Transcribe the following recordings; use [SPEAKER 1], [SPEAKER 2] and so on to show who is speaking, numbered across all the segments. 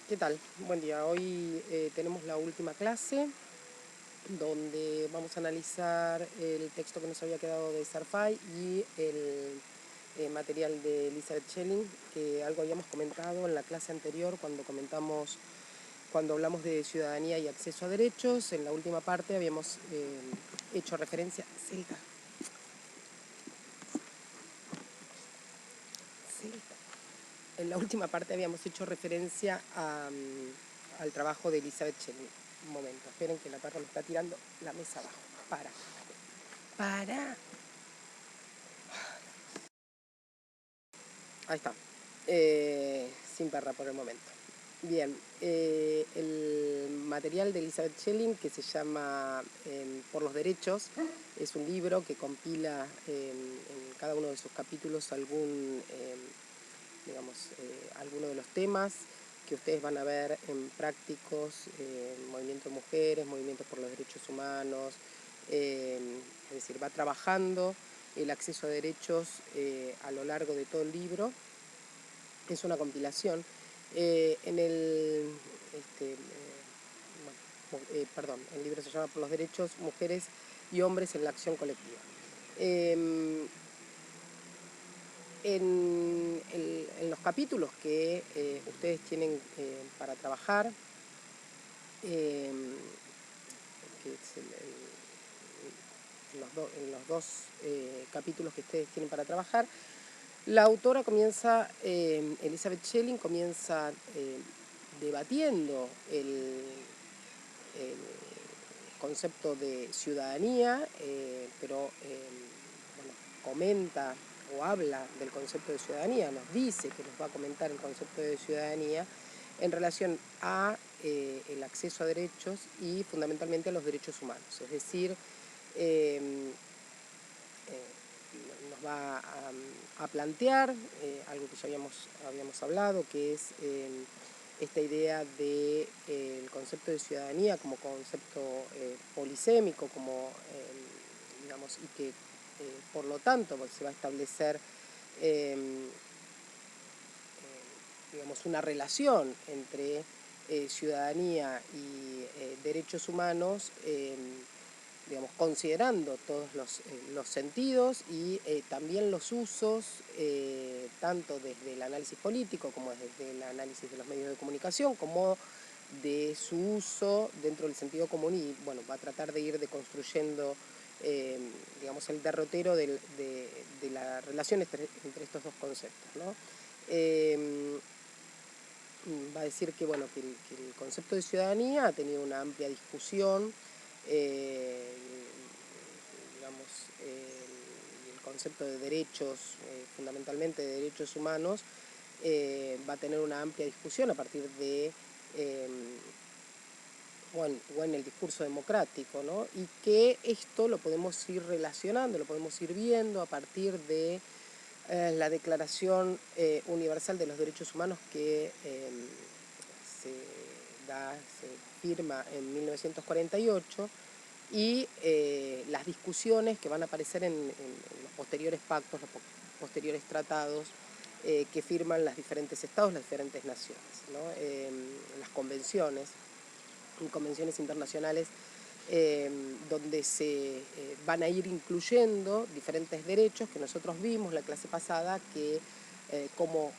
[SPEAKER 1] ¿Qué tal? Buen día. Hoy tenemos la última clase donde vamos a analizar el texto que nos había quedado de Sarfay y el material de Elizabeth Schelling, que algo habíamos comentado en la clase anterior cuando hablamos de ciudadanía y acceso a derechos. En la última parte habíamos hecho referencia... Celta. En la última parte habíamos hecho referencia al trabajo de Elizabeth Schelling. Un momento, esperen que la perra me está tirando la mesa abajo. Para. Ahí está. Sin perra por el momento. Bien, el material de Elizabeth Schelling, que se llama Por los Derechos, es un libro que compila en cada uno de sus capítulos alguno de los temas que ustedes van a ver en prácticos, movimiento de mujeres, movimientos por los derechos humanos, es decir, va trabajando el acceso a derechos a lo largo de todo el libro. Es una compilación. El libro se llama Por los Derechos, Mujeres y Hombres en la Acción Colectiva. En los capítulos que ustedes tienen para trabajar, que es en los dos capítulos que ustedes tienen para trabajar, la autora comienza, Elizabeth Schelling comienza debatiendo el concepto de ciudadanía, pero comenta o habla del concepto de ciudadanía, nos dice que nos va a comentar el concepto de ciudadanía en relación a el acceso a derechos y fundamentalmente a los derechos humanos. Es decir, nos va a plantear algo que ya habíamos hablado, que es esta idea del concepto de ciudadanía como concepto polisémico, y que por lo tanto se va a establecer una relación entre ciudadanía y derechos humanos, considerando todos los sentidos y también los usos, tanto desde el análisis político como desde el análisis de los medios de comunicación, como de su uso dentro del sentido común, y va a tratar de ir deconstruyendo el derrotero de la relación entre estos dos conceptos, ¿no? Va a decir que el concepto de ciudadanía ha tenido una amplia discusión, el concepto de derechos, fundamentalmente de derechos humanos, va a tener una amplia discusión a partir de, en el discurso democrático, ¿no? Y que esto lo podemos ir relacionando, lo podemos ir viendo a partir de la Declaración Universal de los Derechos Humanos que se firma en 1948, y las discusiones que van a aparecer en los posteriores pactos, los posteriores tratados que firman los diferentes estados, las diferentes naciones, ¿no? Las convenciones internacionales, donde se van a ir incluyendo diferentes derechos que nosotros vimos la clase pasada, que cómo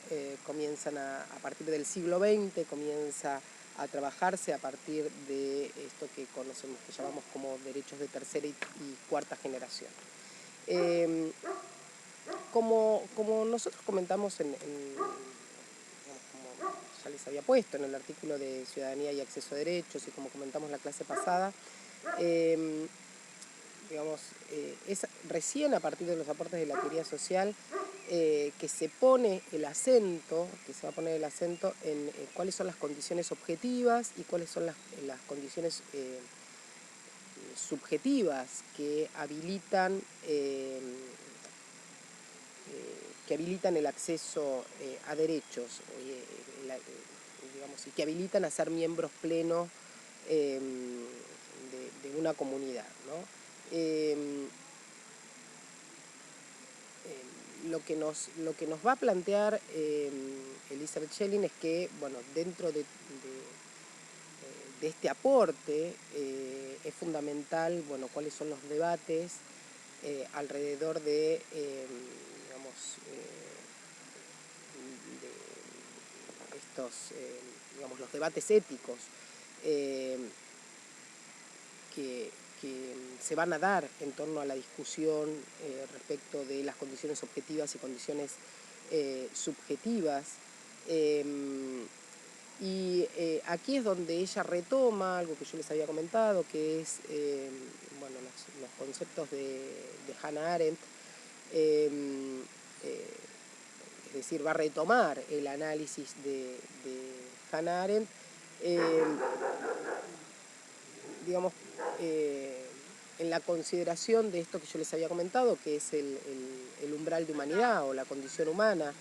[SPEAKER 1] comienzan a partir del siglo XX, comienza a trabajarse a partir de esto que conocemos, que llamamos como derechos de tercera y cuarta generación. Como nosotros comentamos como ya les había puesto en el artículo de Ciudadanía y Acceso a Derechos, y como comentamos la clase pasada, es recién a partir de los aportes de la teoría social que se va a poner el acento en cuáles son las condiciones objetivas y cuáles son las condiciones subjetivas que habilitan el acceso a derechos, y que habilitan a ser miembros plenos de una comunidad, ¿no? Lo que nos va a plantear Elizabeth Schelling es que, dentro de este aporte es fundamental, bueno, cuáles son los debates alrededor de, digamos, de estos, digamos, los debates éticos eh, que se van a dar en torno a la discusión respecto de las condiciones objetivas y condiciones subjetivas. Y aquí es donde ella retoma algo que yo les había comentado, que es bueno, los conceptos de Hannah Arendt, es decir, va a retomar el análisis de Hannah Arendt, digamos, en la consideración de esto que yo les había comentado, que es el umbral de humanidad o la condición humana.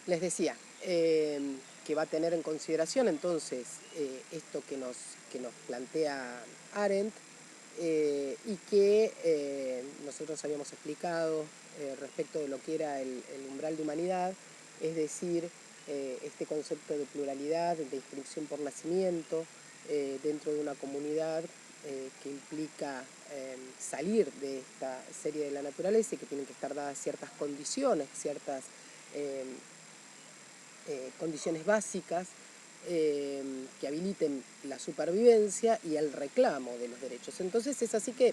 [SPEAKER 1] Les decía que va a tener en consideración entonces esto que nos plantea Arendt y que nosotros habíamos explicado respecto de lo que era el umbral de humanidad, es decir, este concepto de pluralidad, de inscripción por nacimiento dentro de una comunidad que implica salir de esta serie de la naturaleza y que tienen que estar dadas ciertas condiciones, ciertas condiciones básicas que habiliten la supervivencia y el reclamo de los derechos. Entonces es así que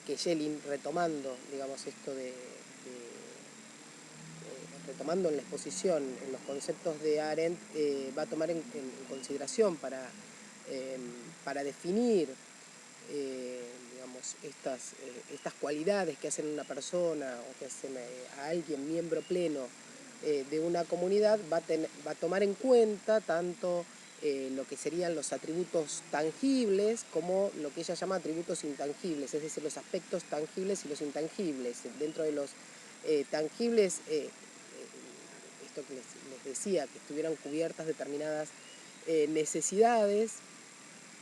[SPEAKER 1] Schelling, retomando, digamos, esto retomando en la exposición, en los conceptos de Arendt, va a tomar en consideración para definir digamos, estas cualidades que hacen una persona o que hacen a alguien miembro pleno de una comunidad, va a tomar en cuenta tanto lo que serían los atributos tangibles como lo que ella llama atributos intangibles, es decir, los aspectos tangibles y los intangibles. Dentro de los tangibles, esto que les decía, que estuvieran cubiertas determinadas necesidades,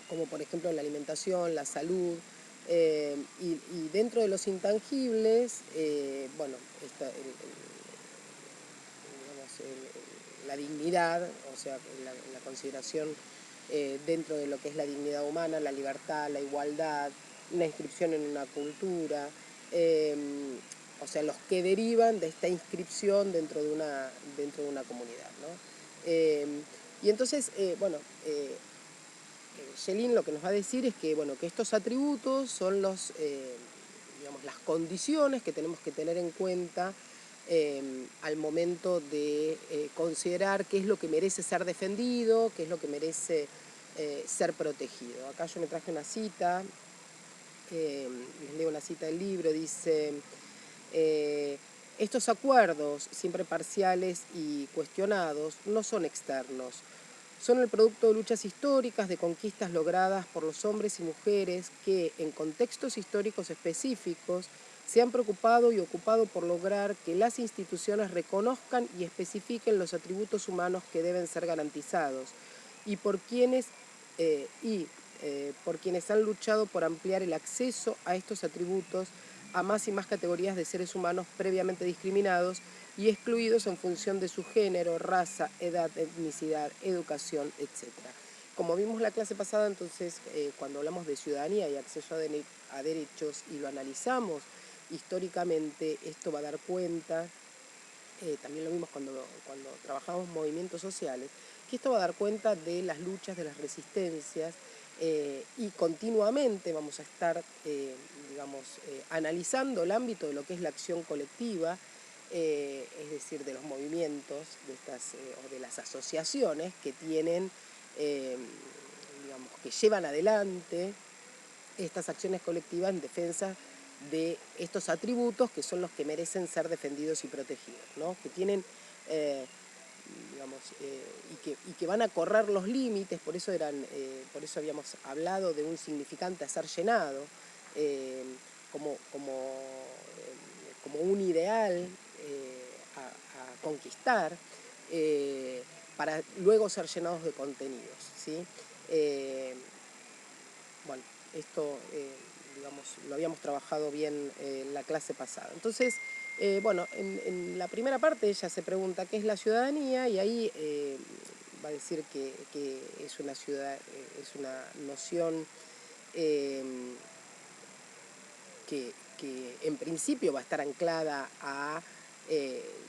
[SPEAKER 1] como por ejemplo la alimentación, la salud, y dentro de los intangibles, bueno, la dignidad, o sea, la consideración dentro de lo que es la dignidad humana, la libertad, la igualdad, una inscripción en una cultura, o sea, los que derivan de esta inscripción dentro de una comunidad, ¿no? Y entonces, bueno, Schelling lo que nos va a decir es que, bueno, que estos atributos son digamos, las condiciones que tenemos que tener en cuenta al momento de considerar qué es lo que merece ser defendido, qué es lo que merece ser protegido. Acá yo me traje una cita, les leo una cita del libro, dice: estos acuerdos, siempre parciales y cuestionados, no son externos. Son el producto de luchas históricas, de conquistas logradas por los hombres y mujeres que, en contextos históricos específicos, se han preocupado y ocupado por lograr que las instituciones reconozcan y especifiquen los atributos humanos que deben ser garantizados y por quienes han luchado por ampliar el acceso a estos atributos a más y más categorías de seres humanos previamente discriminados y excluidos en función de su género, raza, edad, etnicidad, educación, etc. Como vimos la clase pasada, entonces, cuando hablamos de ciudadanía y acceso a derechos y lo analizamos históricamente, esto va a dar cuenta, también lo vimos cuando trabajamos movimientos sociales, que esto va a dar cuenta de las luchas, de las resistencias, y continuamente vamos a estar, digamos, analizando el ámbito de lo que es la acción colectiva, es decir, de los movimientos, o de las asociaciones que tienen, digamos, que llevan adelante estas acciones colectivas en defensa de estos atributos que son los que merecen ser defendidos y protegidos, ¿no? Que tienen, digamos, y que van a correr los límites, por eso habíamos hablado de un significante a ser llenado, como un ideal a conquistar, para luego ser llenados de contenidos, ¿sí? Bueno, esto, digamos, lo habíamos trabajado bien en la clase pasada. Entonces, Bueno, en la primera parte ella se pregunta qué es la ciudadanía y ahí va a decir que es una es una noción eh, que en principio va a estar anclada a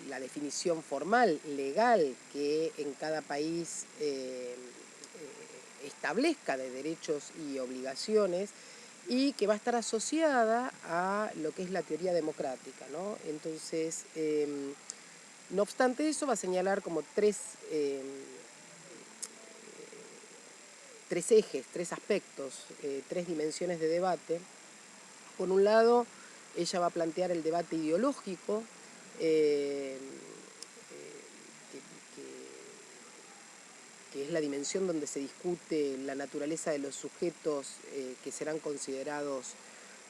[SPEAKER 1] la definición formal, legal, que en cada país establezca de derechos y obligaciones, y que va a estar asociada a lo que es la teoría democrática, ¿no? Entonces, no obstante eso, va a señalar como tres ejes, tres aspectos, tres dimensiones de debate. Por un lado, ella va a plantear el debate ideológico, eh, que, que es la dimensión donde se discute la naturaleza de los sujetos que serán considerados,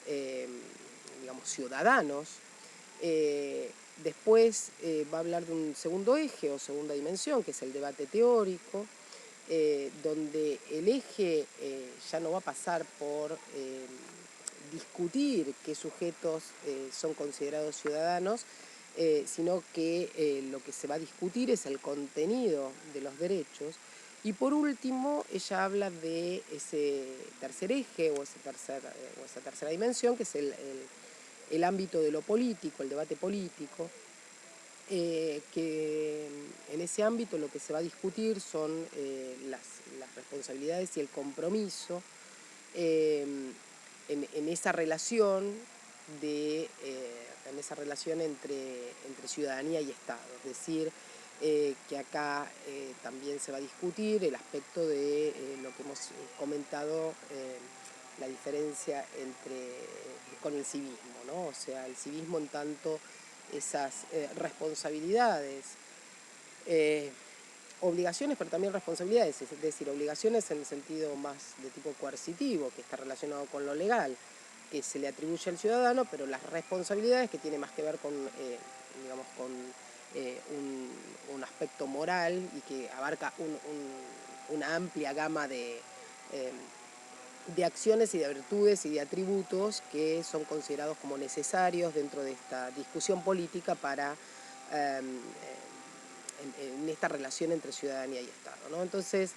[SPEAKER 1] eh, digamos, ciudadanos. Después va a hablar de un segundo eje o segunda dimensión, que es el debate teórico, donde el eje ya no va a pasar por discutir qué sujetos son considerados ciudadanos, sino que lo que se va a discutir es el contenido de los derechos. Y por último, ella habla de ese tercer eje o esa tercera dimensión, que es el ámbito de lo político, el debate político, que en ese ámbito lo que se va a discutir son las responsabilidades y el compromiso eh, en esa relación en esa relación entre ciudadanía y Estado. Es decir, que acá también se va a discutir el aspecto de lo que hemos comentado, la diferencia con el civismo, ¿no? O sea, el civismo en tanto esas responsabilidades, eh, obligaciones, pero también responsabilidades, es decir, obligaciones en el sentido más de tipo coercitivo, que está relacionado con lo legal, que se le atribuye al ciudadano, pero las responsabilidades que tiene más que ver con, digamos, con un aspecto moral y que abarca una amplia gama de acciones y de virtudes y de atributos que son considerados como necesarios dentro de esta discusión política para en esta relación entre ciudadanía y Estado, ¿no? Entonces,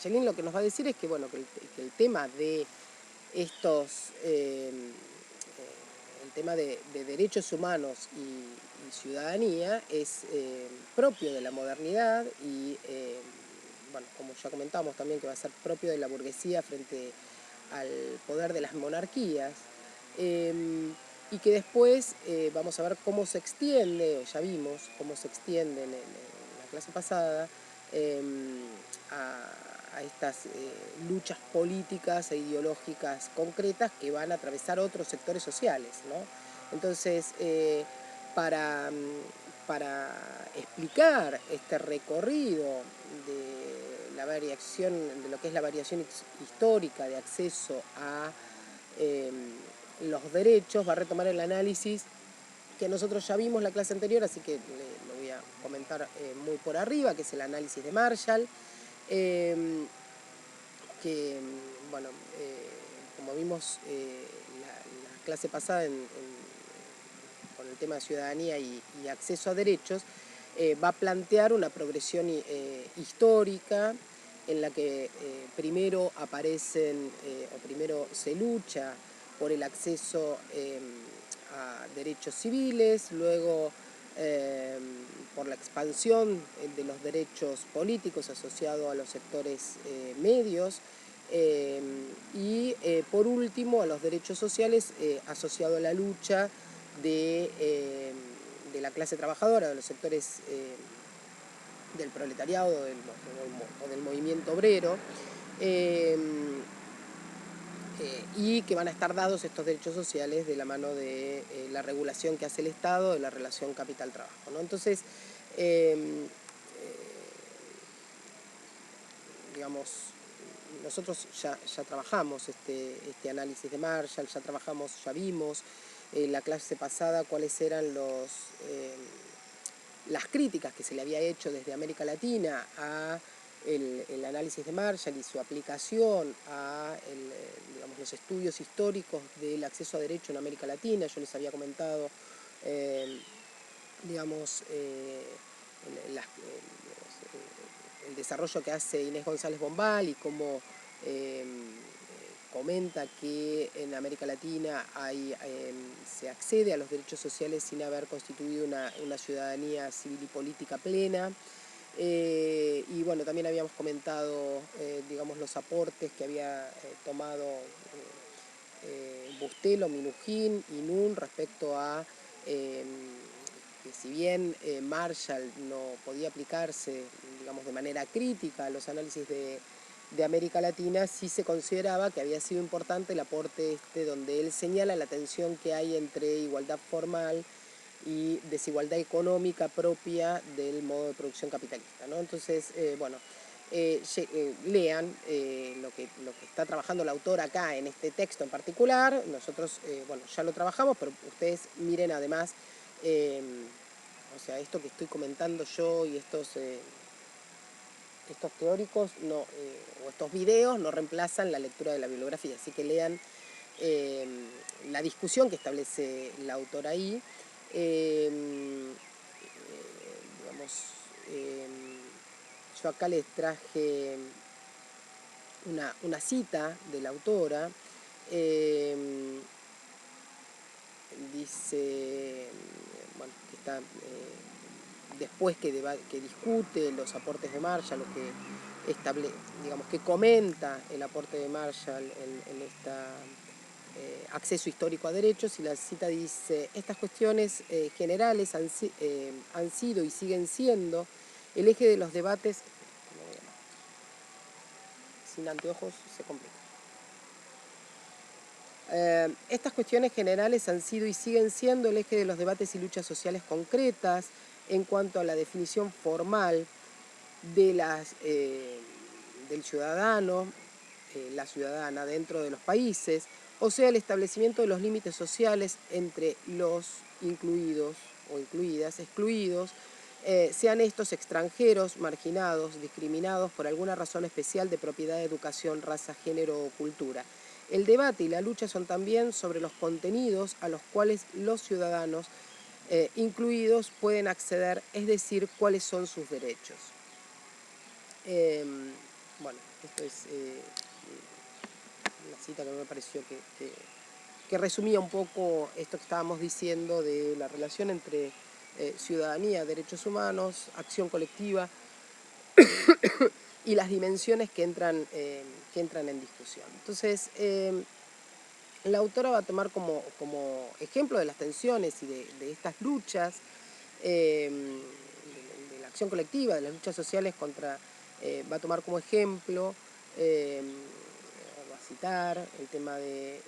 [SPEAKER 1] Yelin lo que nos va a decir es que, bueno, que el tema de estos, el tema de derechos humanos y ciudadanía es propio de la modernidad y, bueno, como ya comentamos también que va a ser propio de la burguesía frente al poder de las monarquías, y que después vamos a ver cómo se extiende, o ya vimos cómo se extiende en la clase pasada, eh, a estas luchas políticas e ideológicas concretas que van a atravesar otros sectores sociales, ¿no? Entonces, para explicar este recorrido de la variación, de lo que es la variación histórica de acceso a los derechos, va a retomar el análisis que nosotros ya vimos la clase anterior, así que lo voy a comentar muy por arriba, que es el análisis de Marshall, que, bueno, como vimos la clase pasada con el tema de ciudadanía y acceso a derechos, va a plantear una progresión histórica en la que primero aparecen o primero se lucha por el acceso a derechos civiles, luego eh, por la expansión de los derechos políticos asociados a los sectores medios, y por último a los derechos sociales asociado a la lucha de la clase trabajadora, de los sectores del proletariado o del movimiento obrero, eh, y que van a estar dados estos derechos sociales de la mano de la regulación que hace el Estado de la relación capital-trabajo, ¿no? Entonces, digamos, nosotros ya trabajamos este análisis de Marshall, ya vimos en la clase pasada cuáles eran las críticas que se le había hecho desde América Latina a el análisis de Marshall y su aplicación a digamos, los estudios históricos del acceso a derecho en América Latina. Yo les había comentado, digamos, el desarrollo que hace Inés González Bombal y cómo comenta que en América Latina se accede a los derechos sociales sin haber constituido una ciudadanía civil y política plena. Y bueno, también habíamos comentado, digamos, los aportes que había tomado Bustelo, Minujín y Nun respecto a que si bien Marshall no podía aplicarse, digamos, de manera crítica a los análisis de América Latina, sí se consideraba que había sido importante el aporte donde él señala la tensión que hay entre igualdad formal y desigualdad económica propia del modo de producción capitalista, ¿no? Entonces, bueno, lean lo que está trabajando la autora acá en este texto en particular. Nosotros, bueno, ya lo trabajamos, pero ustedes miren además, o sea, esto que estoy comentando yo y estos teóricos o estos videos no reemplazan la lectura de la bibliografía, así que lean la discusión que establece la autora ahí. Digamos, yo acá les traje una cita de la autora. Dice, bueno, que está después que discute los aportes de Marshall, digamos, que comenta el aporte de Marshall en esta acceso histórico a derechos, y la cita dice: estas cuestiones generales han sido y siguen siendo el eje de los debates. Sin anteojos se complica. Estas cuestiones generales han sido y siguen siendo el eje de los debates y luchas sociales concretas en cuanto a la definición formal de del ciudadano, la ciudadana dentro de los países, o sea, el establecimiento de los límites sociales entre los incluidos o incluidas, excluidos, sean estos extranjeros, marginados, discriminados por alguna razón especial de propiedad, educación, raza, género o cultura. El debate y la lucha son también sobre los contenidos a los cuales los ciudadanos incluidos pueden acceder, es decir, cuáles son sus derechos. Bueno, esto es una cita que me pareció que resumía un poco esto que estábamos diciendo de la relación entre ciudadanía, derechos humanos, acción colectiva y las dimensiones que entran en discusión. Entonces, la autora va a tomar como ejemplo de las tensiones y de estas luchas, de la acción colectiva, de las luchas sociales va a tomar como ejemplo, va a citar el tema de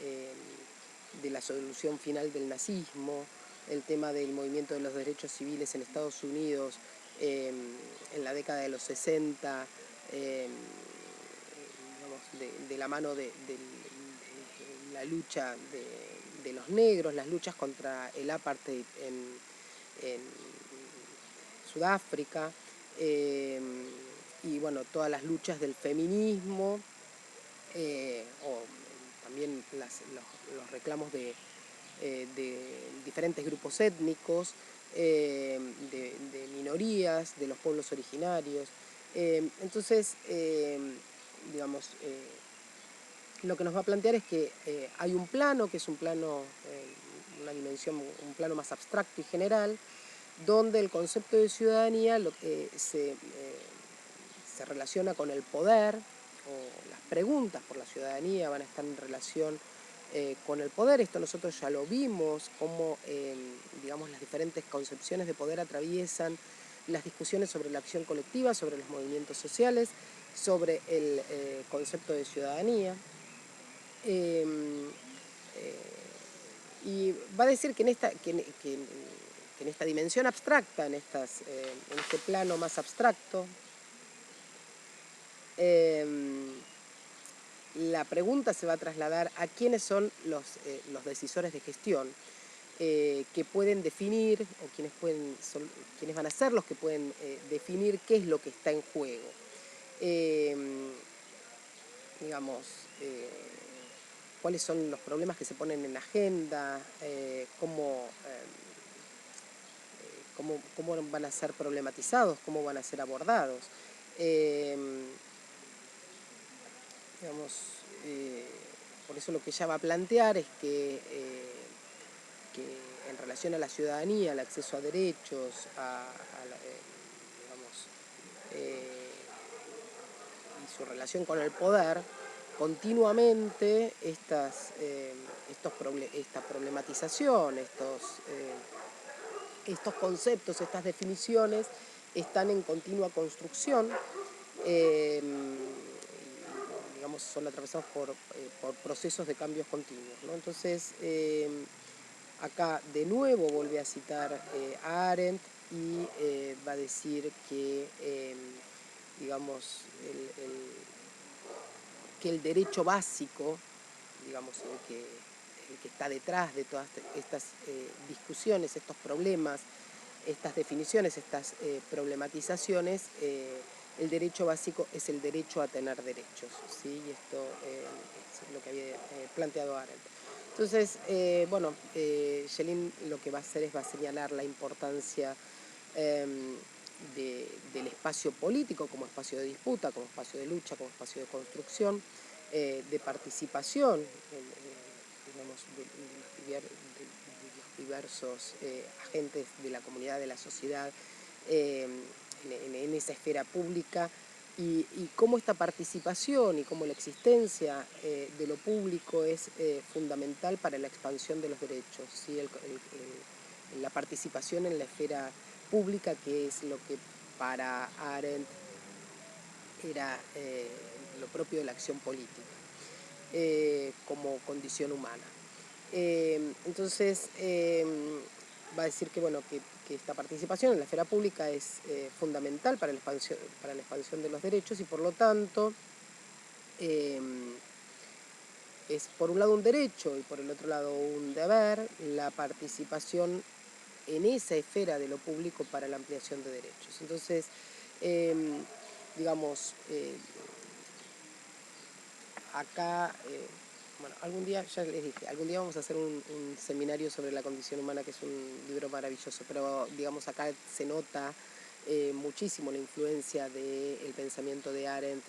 [SPEAKER 1] la solución final del nazismo, el tema del movimiento de los derechos civiles en Estados Unidos en la década de los 60, digamos, de la mano de la lucha de los negros, las luchas contra el apartheid en Sudáfrica, y bueno, todas las luchas del feminismo, o también los reclamos de diferentes grupos étnicos, de minorías, de los pueblos originarios. Entonces, digamos, lo que nos va a plantear es que hay un plano, que es un plano, una dimensión, un plano más abstracto y general, donde el concepto de ciudadanía se relaciona con el poder, o las preguntas por la ciudadanía van a estar en relación con el poder. Esto nosotros ya lo vimos, cómo digamos, las diferentes concepciones de poder atraviesan las discusiones sobre la acción colectiva, sobre los movimientos sociales, sobre el concepto de ciudadanía. Y va a decir que en esta dimensión abstracta, en este plano más abstracto, la pregunta se va a trasladar a quiénes son los decisores de gestión, que pueden definir, o quiénes van a ser los que pueden definir qué es lo que está en juego. Digamos, cuáles son los problemas que se ponen en la agenda, cómo van a ser problematizados, cómo van a ser abordados. Digamos, por eso lo que ella va a plantear es que en relación a la ciudadanía, al acceso a derechos, y su relación con el poder, continuamente esta problematización, estos conceptos, estas definiciones están en continua construcción, digamos, son atravesados por procesos de cambios continuos, ¿no? Entonces, acá de nuevo vuelve a citar a Arendt y va a decir que, digamos, que el derecho básico, digamos, el que está detrás de todas estas discusiones, estos problemas, estas definiciones, estas problematizaciones, el derecho básico es el derecho a tener derechos, ¿sí? Y esto es lo que había planteado Arendt. Entonces, bueno, Schelling lo que va a hacer es va a señalar la importancia del espacio político como espacio de disputa, como espacio de lucha, como espacio de construcción, de participación, digamos, de diversos agentes de la comunidad, de la sociedad, en esa esfera pública, y cómo esta participación y cómo la existencia de lo público es fundamental para la expansión de los derechos, ¿sí? La participación en la esfera pública, que es lo que para Arendt era lo propio de la acción política, como condición humana. Entonces, va a decir que, bueno, que esta participación en la esfera pública es fundamental para la expansión de los derechos y, por lo tanto, es por un lado un derecho y por el otro lado un deber la participación en esa esfera de lo público para la ampliación de derechos. Entonces, digamos, acá, bueno, algún día, ya les dije, algún día vamos a hacer un seminario sobre la condición humana, que es un libro maravilloso, pero digamos acá se nota muchísimo la influencia del pensamiento de Arendt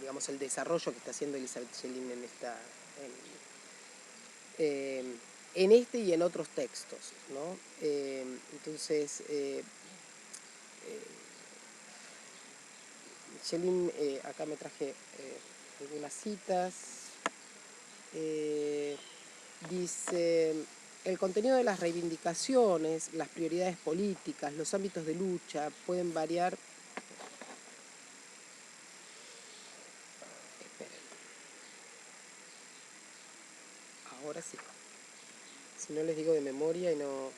[SPEAKER 1] digamos, el desarrollo que está haciendo Elizabeth Schelling en este y en otros textos, ¿no? Entonces, Schelling, acá me traje algunas citas. Dice: el contenido de las reivindicaciones, las prioridades políticas, los ámbitos de lucha pueden variar. Esperen. Ahora sí. Si no les digo de memoria y no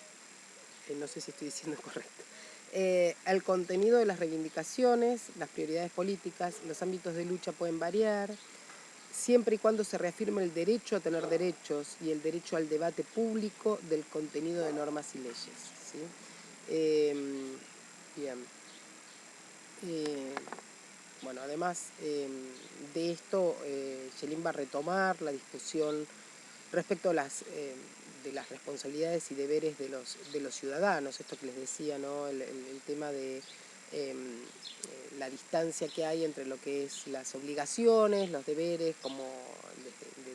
[SPEAKER 1] sé si estoy diciendo correcto. El contenido de las reivindicaciones, las prioridades políticas, los ámbitos de lucha pueden variar, siempre y cuando se reafirme el derecho a tener derechos y el derecho al debate público del contenido de normas y leyes, ¿sí? Bien. Bueno, además de esto, Schelling va a retomar la discusión respecto a de las responsabilidades y deberes de los ciudadanos, esto que les decía, ¿no? El tema de la distancia que hay entre lo que es las obligaciones, los deberes, como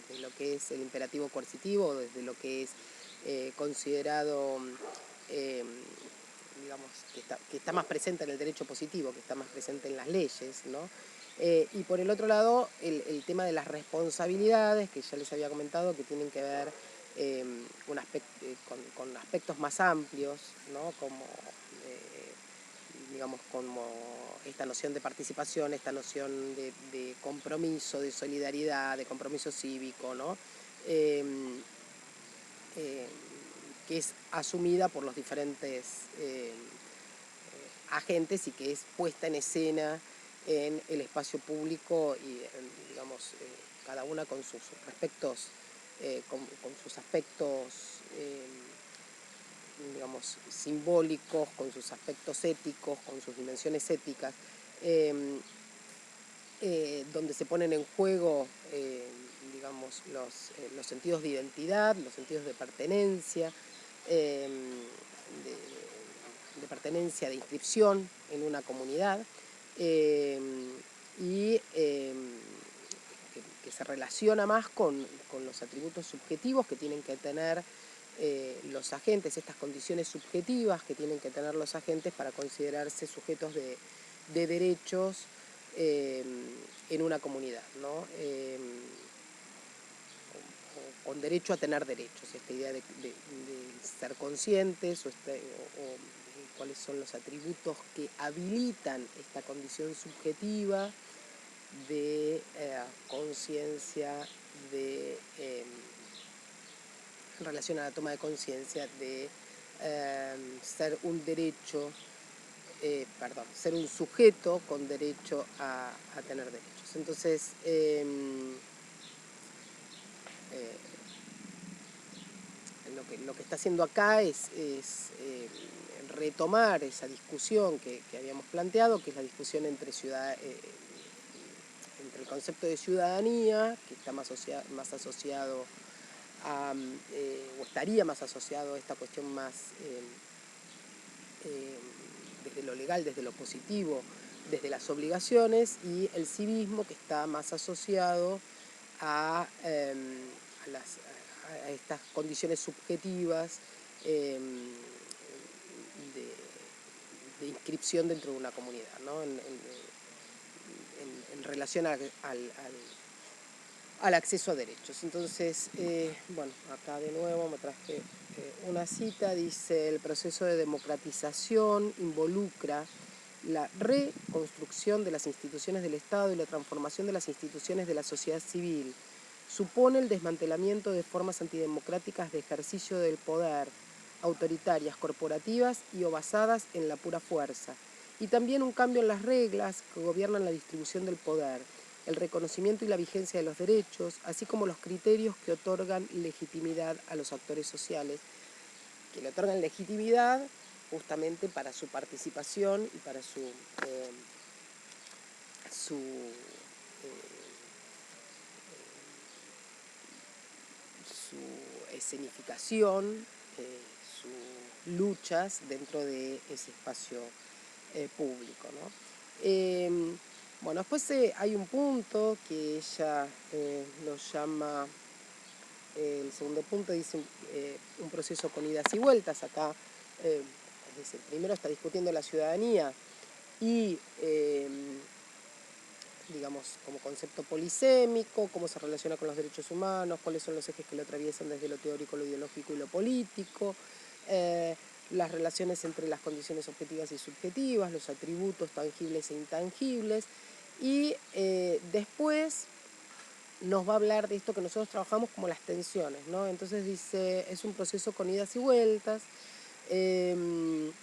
[SPEAKER 1] desde lo que es el imperativo coercitivo, desde lo que es considerado, eh, digamos, que está más presente en el derecho positivo, que está más presente en las leyes, ¿no? Y por el otro lado, el tema de las responsabilidades, que ya les había comentado, que tienen que ver con aspectos más amplios, ¿no? Como, digamos, como esta noción de participación, esta noción de compromiso, de solidaridad, de compromiso cívico, ¿no? Que es asumida por los diferentes agentes y que es puesta en escena en el espacio público y, digamos, cada una con sus respectos, con sus aspectos, digamos, simbólicos, con sus aspectos éticos, con sus dimensiones éticas. donde se ponen en juego, digamos, los sentidos de identidad, los sentidos de pertenencia, de pertenencia, de inscripción en una comunidad, y que se relaciona más con los atributos subjetivos que tienen que tener los agentes, estas condiciones subjetivas que tienen que tener los agentes para considerarse sujetos de derechos en una comunidad, ¿no? Con derecho a tener derechos, esta idea de ser conscientes o cuáles son los atributos que habilitan esta condición subjetiva de conciencia, en relación a la toma de conciencia de ser un derecho, ser un sujeto con derecho a tener derechos. Entonces, lo que está haciendo acá es retomar esa discusión que habíamos planteado, que es la discusión entre el concepto de ciudadanía, que está más asociado a, o estaría más asociado a esta cuestión más desde lo legal, desde lo positivo, desde las obligaciones, y el civismo, que está más asociado a estas condiciones subjetivas de inscripción dentro de una comunidad, ¿no? En relación al acceso a derechos. Entonces, bueno, acá de nuevo me traje una cita, dice: el proceso de democratización involucra la reconstrucción de las instituciones del Estado y la transformación de las instituciones de la sociedad civil. Supone el desmantelamiento de formas antidemocráticas de ejercicio del poder, autoritarias, corporativas y o basadas en la pura fuerza. Y también un cambio en las reglas que gobiernan la distribución del poder, el reconocimiento y la vigencia de los derechos, así como los criterios que otorgan legitimidad a los actores sociales, que le otorgan legitimidad justamente para su participación y para su escenificación, sus luchas dentro de ese espacio público, ¿no? Bueno, después hay un punto que ella lo llama, el segundo punto dice un proceso con idas y vueltas. Acá, es decir, primero está discutiendo la ciudadanía y digamos, como concepto polisémico, cómo se relaciona con los derechos humanos, cuáles son los ejes que lo atraviesan desde lo teórico, lo ideológico y lo político, las relaciones entre las condiciones objetivas y subjetivas, los atributos tangibles e intangibles, y después nos va a hablar de esto que nosotros trabajamos como las tensiones, ¿no? Entonces dice, es un proceso con idas y vueltas, digamos,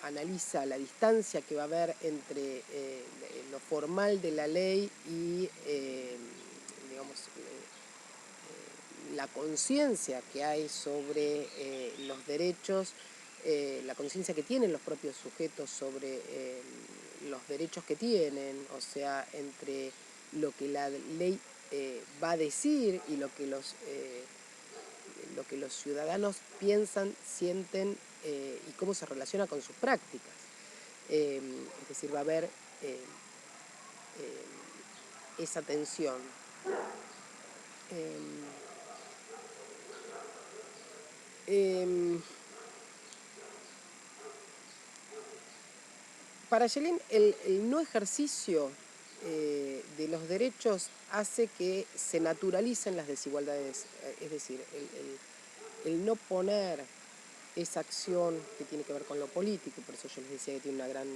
[SPEAKER 1] analiza la distancia que va a haber entre lo formal de la ley y digamos, la conciencia que hay sobre los derechos, la conciencia que tienen los propios sujetos sobre los derechos que tienen, o sea, entre lo que la ley va a decir y lo que los ciudadanos piensan, sienten y cómo se relaciona con sus prácticas. Es decir, va a haber esa tensión. Para Schelling, el no ejercicio de los derechos hace que se naturalicen las desigualdades, es decir, el no poner esa acción que tiene que ver con lo político, por eso yo les decía que tiene una gran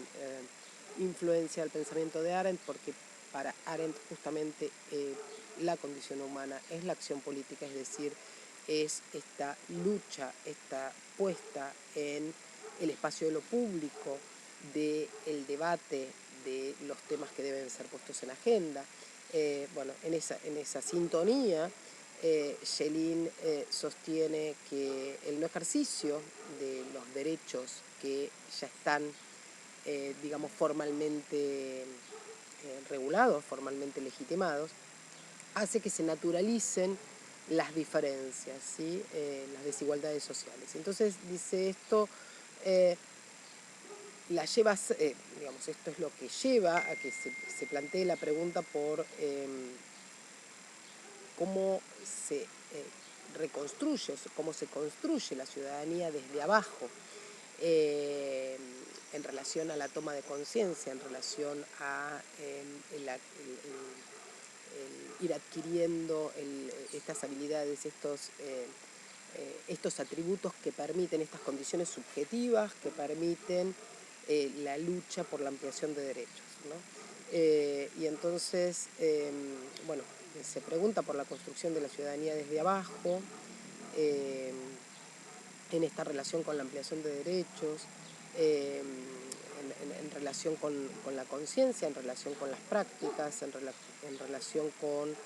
[SPEAKER 1] influencia del pensamiento de Arendt, porque para Arendt justamente la condición humana es la acción política, es decir, es esta lucha, esta puesta en el espacio de lo público, del debate de los temas que deben ser puestos en agenda. Bueno, en esa sintonía, Schelling sostiene que el no ejercicio de los derechos que ya están digamos, formalmente regulados, formalmente legitimados, hace que se naturalicen las diferencias, ¿sí? Las desigualdades sociales. Entonces dice esto, digamos, esto es lo que lleva a que se plantee la pregunta por cómo se reconstruye, cómo se construye la ciudadanía desde abajo, en relación a la toma de conciencia, en relación a el ir adquiriendo estas habilidades, estos atributos que permiten, estas condiciones subjetivas que permiten la lucha por la ampliación de derechos, ¿no? Y entonces, bueno, se pregunta por la construcción de la ciudadanía desde abajo, eh, en esta relación con la ampliación de derechos, en relación con la conciencia, en relación con las prácticas, en relación con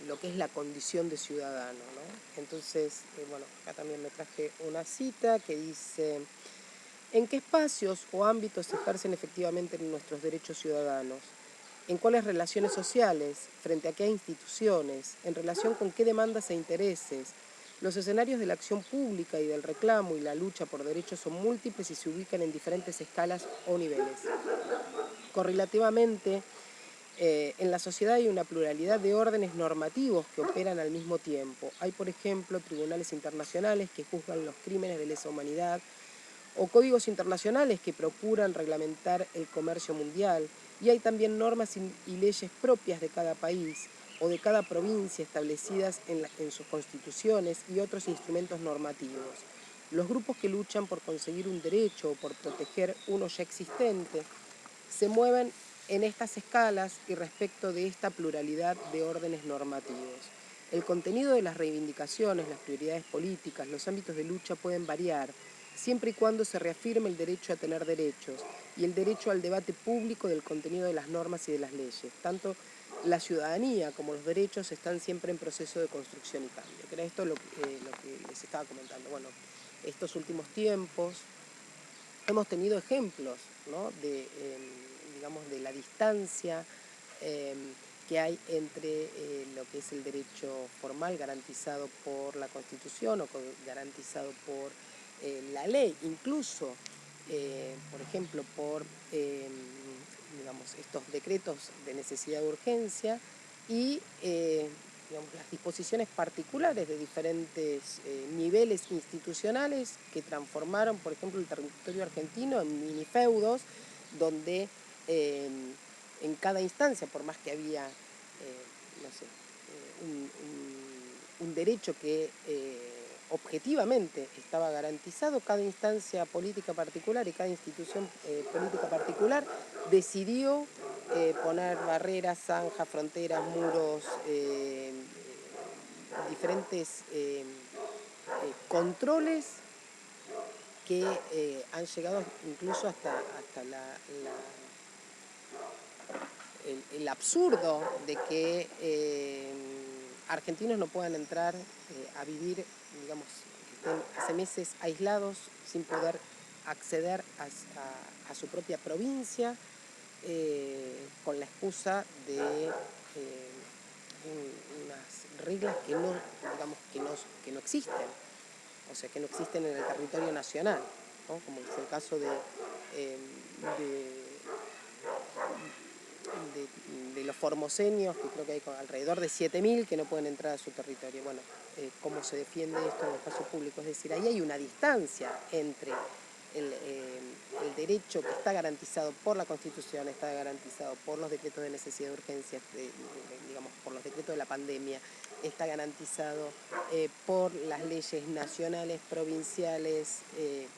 [SPEAKER 1] lo que es la condición de ciudadano, ¿no? Entonces, bueno, acá también me traje una cita que dice: ¿en qué espacios o ámbitos se ejercen efectivamente nuestros derechos ciudadanos? ¿En cuáles relaciones sociales? ¿Frente a qué instituciones? ¿En relación con qué demandas e intereses? Los escenarios de la acción pública y del reclamo y la lucha por derechos son múltiples y se ubican en diferentes escalas o niveles. Correlativamente, en la sociedad hay una pluralidad de órdenes normativos que operan al mismo tiempo. Hay, por ejemplo, tribunales internacionales que juzgan los crímenes de lesa humanidad, o códigos internacionales que procuran reglamentar el comercio mundial, y hay también normas y leyes propias de cada país o de cada provincia establecidas en sus constituciones y otros instrumentos normativos. Los grupos que luchan por conseguir un derecho o por proteger uno ya existente se mueven en estas escalas y respecto de esta pluralidad de órdenes normativos. El contenido de las reivindicaciones, las prioridades políticas, los ámbitos de lucha pueden variar, siempre y cuando se reafirme el derecho a tener derechos y el derecho al debate público del contenido de las normas y de las leyes. Tanto la ciudadanía como los derechos están siempre en proceso de construcción y cambio. Que era esto lo que les estaba comentando. Bueno, estos últimos tiempos hemos tenido ejemplos, ¿no? Digamos, de la distancia que hay entre lo que es el derecho formal garantizado por la Constitución o garantizado por la ley, incluso, por ejemplo, por digamos, estos decretos de necesidad de urgencia y digamos, las disposiciones particulares de diferentes niveles institucionales que transformaron, por ejemplo, el territorio argentino en minifeudos, donde en cada instancia, por más que había, no sé, un derecho que objetivamente estaba garantizado, cada instancia política particular y cada institución política particular decidió poner barreras, zanjas, fronteras, muros, diferentes controles que han llegado incluso hasta el absurdo de que argentinos no puedan entrar a vivir, digamos, que estén hace meses aislados sin poder acceder a su propia provincia, con la excusa de unas reglas que no, digamos, que no existen, o sea, que no existen en el territorio nacional, ¿no? Como es el caso de los formoseños, que creo que hay alrededor de 7.000 que no pueden entrar a su territorio. Bueno, ¿cómo se defiende esto en el espacio público? Es decir, ahí hay una distancia entre el derecho que está garantizado por la Constitución, está garantizado por los decretos de necesidad de urgencia, digamos, por los decretos de la pandemia, está garantizado por las leyes nacionales, provinciales,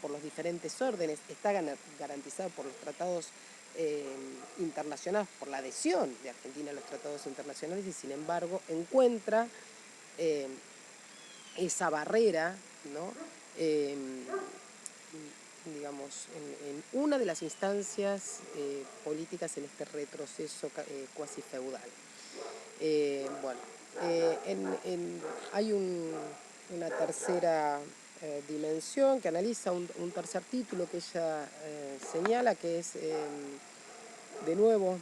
[SPEAKER 1] por los diferentes órdenes, está garantizado por los tratados internacionales, por la adhesión de Argentina a los tratados internacionales, y sin embargo encuentra esa barrera, ¿no? Digamos, en una de las instancias políticas en este retroceso cuasi feudal. Bueno, hay una tercera dimensión, que analiza un tercer título que ella señala, que es, de nuevo,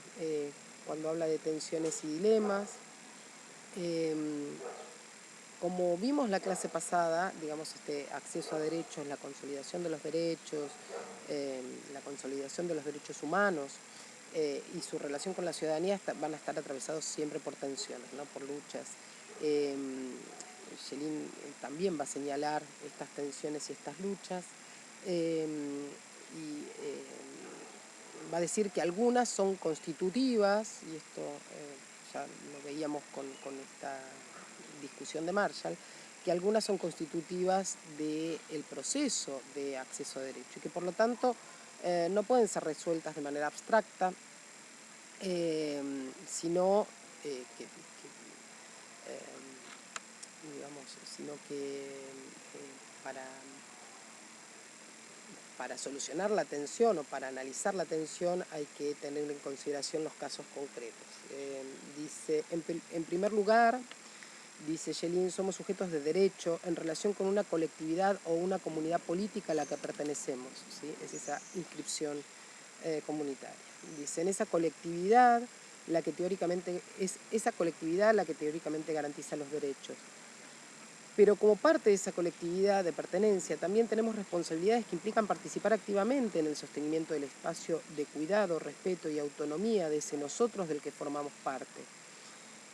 [SPEAKER 1] cuando habla de tensiones y dilemas. Como vimos la clase pasada, digamos, este acceso a derechos, la consolidación de los derechos, la consolidación de los derechos humanos y su relación con la ciudadanía van a estar atravesados siempre por tensiones, ¿no? Por luchas. Schelin también va a señalar estas tensiones y estas luchas y va a decir que algunas son constitutivas, y esto ya lo veíamos con esta discusión de Marshall, que algunas son constitutivas del proceso de acceso a derecho y que por lo tanto no pueden ser resueltas de manera abstracta, sino digamos, sino que para solucionar la tensión o para analizar la tensión hay que tener en consideración los casos concretos. Dice, en primer lugar, dice Schelin, somos sujetos de derecho en relación con una colectividad o una comunidad política a la que pertenecemos, ¿sí? Es esa inscripción comunitaria. Dice, en esa colectividad, es esa colectividad la que teóricamente garantiza los derechos. Pero como parte de esa colectividad de pertenencia, también tenemos responsabilidades que implican participar activamente en el sostenimiento del espacio de cuidado, respeto y autonomía de ese nosotros del que formamos parte.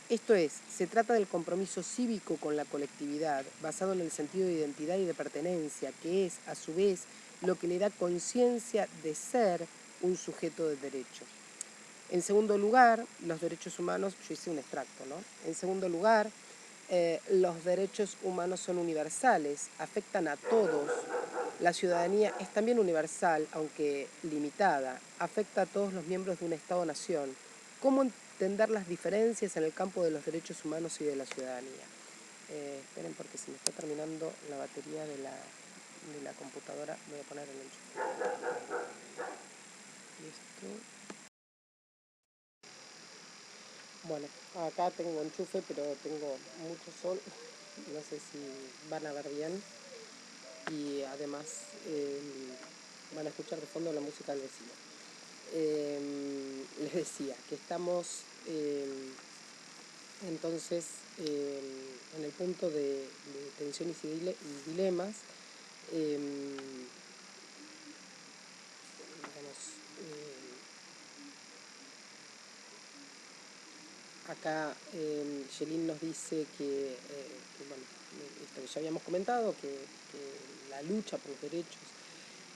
[SPEAKER 1] Esto es, se trata del compromiso cívico con la colectividad, basado en el sentido de identidad y de pertenencia, que es, a su vez, lo que le da conciencia de ser un sujeto de derecho. En segundo lugar, los derechos humanos, yo hice un extracto, ¿no? En segundo lugar, los derechos humanos son universales, afectan a todos. La ciudadanía es también universal, aunque limitada, afecta a todos los miembros de un Estado-nación. ¿Cómo entender las diferencias en el campo de los derechos humanos y de la ciudadanía? Esperen porque se me está terminando la batería de la computadora. Voy a poner el enchufe. Listo. Bueno, acá tengo enchufe, pero tengo mucho sol. No sé si van a ver bien. Y además van a escuchar de fondo la música del vecino. Les decía que estamos entonces en el punto de tensiones y dilemas. Digamos, acá Schelin nos dice que, bueno, esto que ya habíamos comentado, que la lucha por los derechos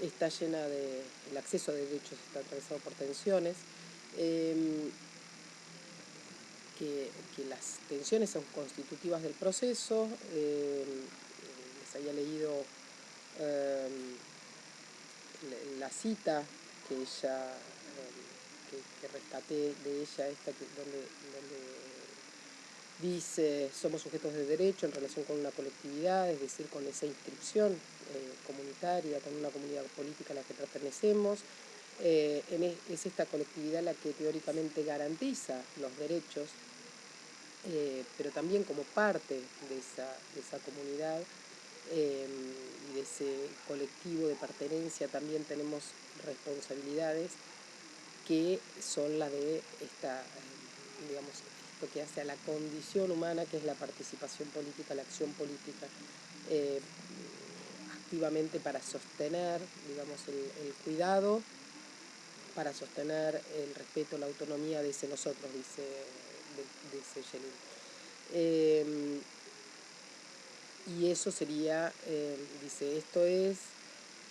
[SPEAKER 1] está llena de, el acceso a derechos está atravesado por tensiones, que las tensiones son constitutivas del proceso. Les había leído la cita que ella, que rescaté de ella, donde dice, somos sujetos de derecho en relación con una colectividad, es decir, con esa inscripción comunitaria, con una comunidad política a la que pertenecemos. Es esta colectividad la que teóricamente garantiza los derechos, pero también como parte de esa comunidad y de ese colectivo de pertenencia también tenemos responsabilidades que son la de esta, digamos, esto que hace a la condición humana, que es la participación política, la acción política, activamente para sostener, digamos, el cuidado, para sostener el respeto, la autonomía de ese nosotros, dice Schelin. Y eso sería, dice,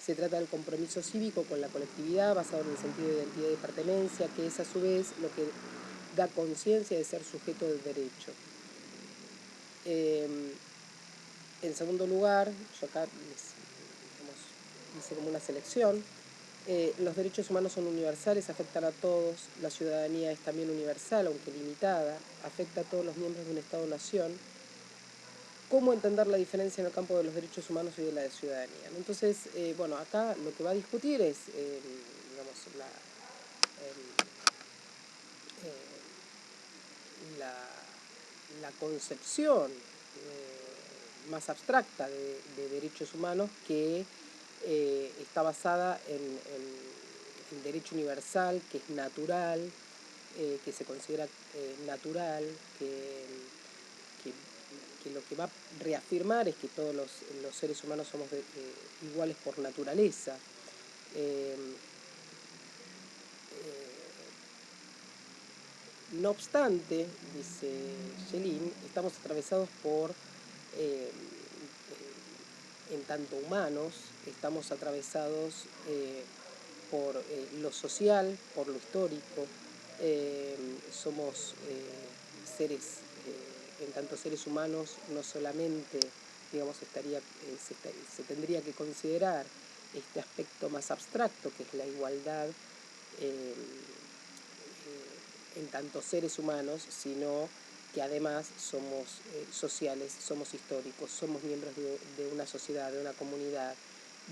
[SPEAKER 1] se trata del compromiso cívico con la colectividad basado en el sentido de identidad y pertenencia, que es a su vez lo que da conciencia de ser sujeto de derecho. En segundo lugar, yo acá hice como una selección. Los derechos humanos son universales, afectan a todos. La ciudadanía es también universal, aunque limitada, afecta a todos los miembros de un Estado-nación. ¿Cómo entender la diferencia en el campo de los derechos humanos y de la ciudadanía? Entonces, bueno, acá lo que va a discutir es, digamos, la concepción más abstracta de derechos humanos que está basada en derecho universal, que es natural, que se considera natural, que, que lo que va a reafirmar es que todos los seres humanos somos iguales por naturaleza. Eh, No obstante, dice Schelin, estamos atravesados por, en tanto humanos, estamos atravesados por lo social, por lo histórico, somos seres, en tanto seres humanos, no solamente, digamos, se tendría que considerar este aspecto más abstracto, que es la igualdad, en tanto seres humanos, sino que además somos sociales, somos históricos, somos miembros de una sociedad, de una comunidad,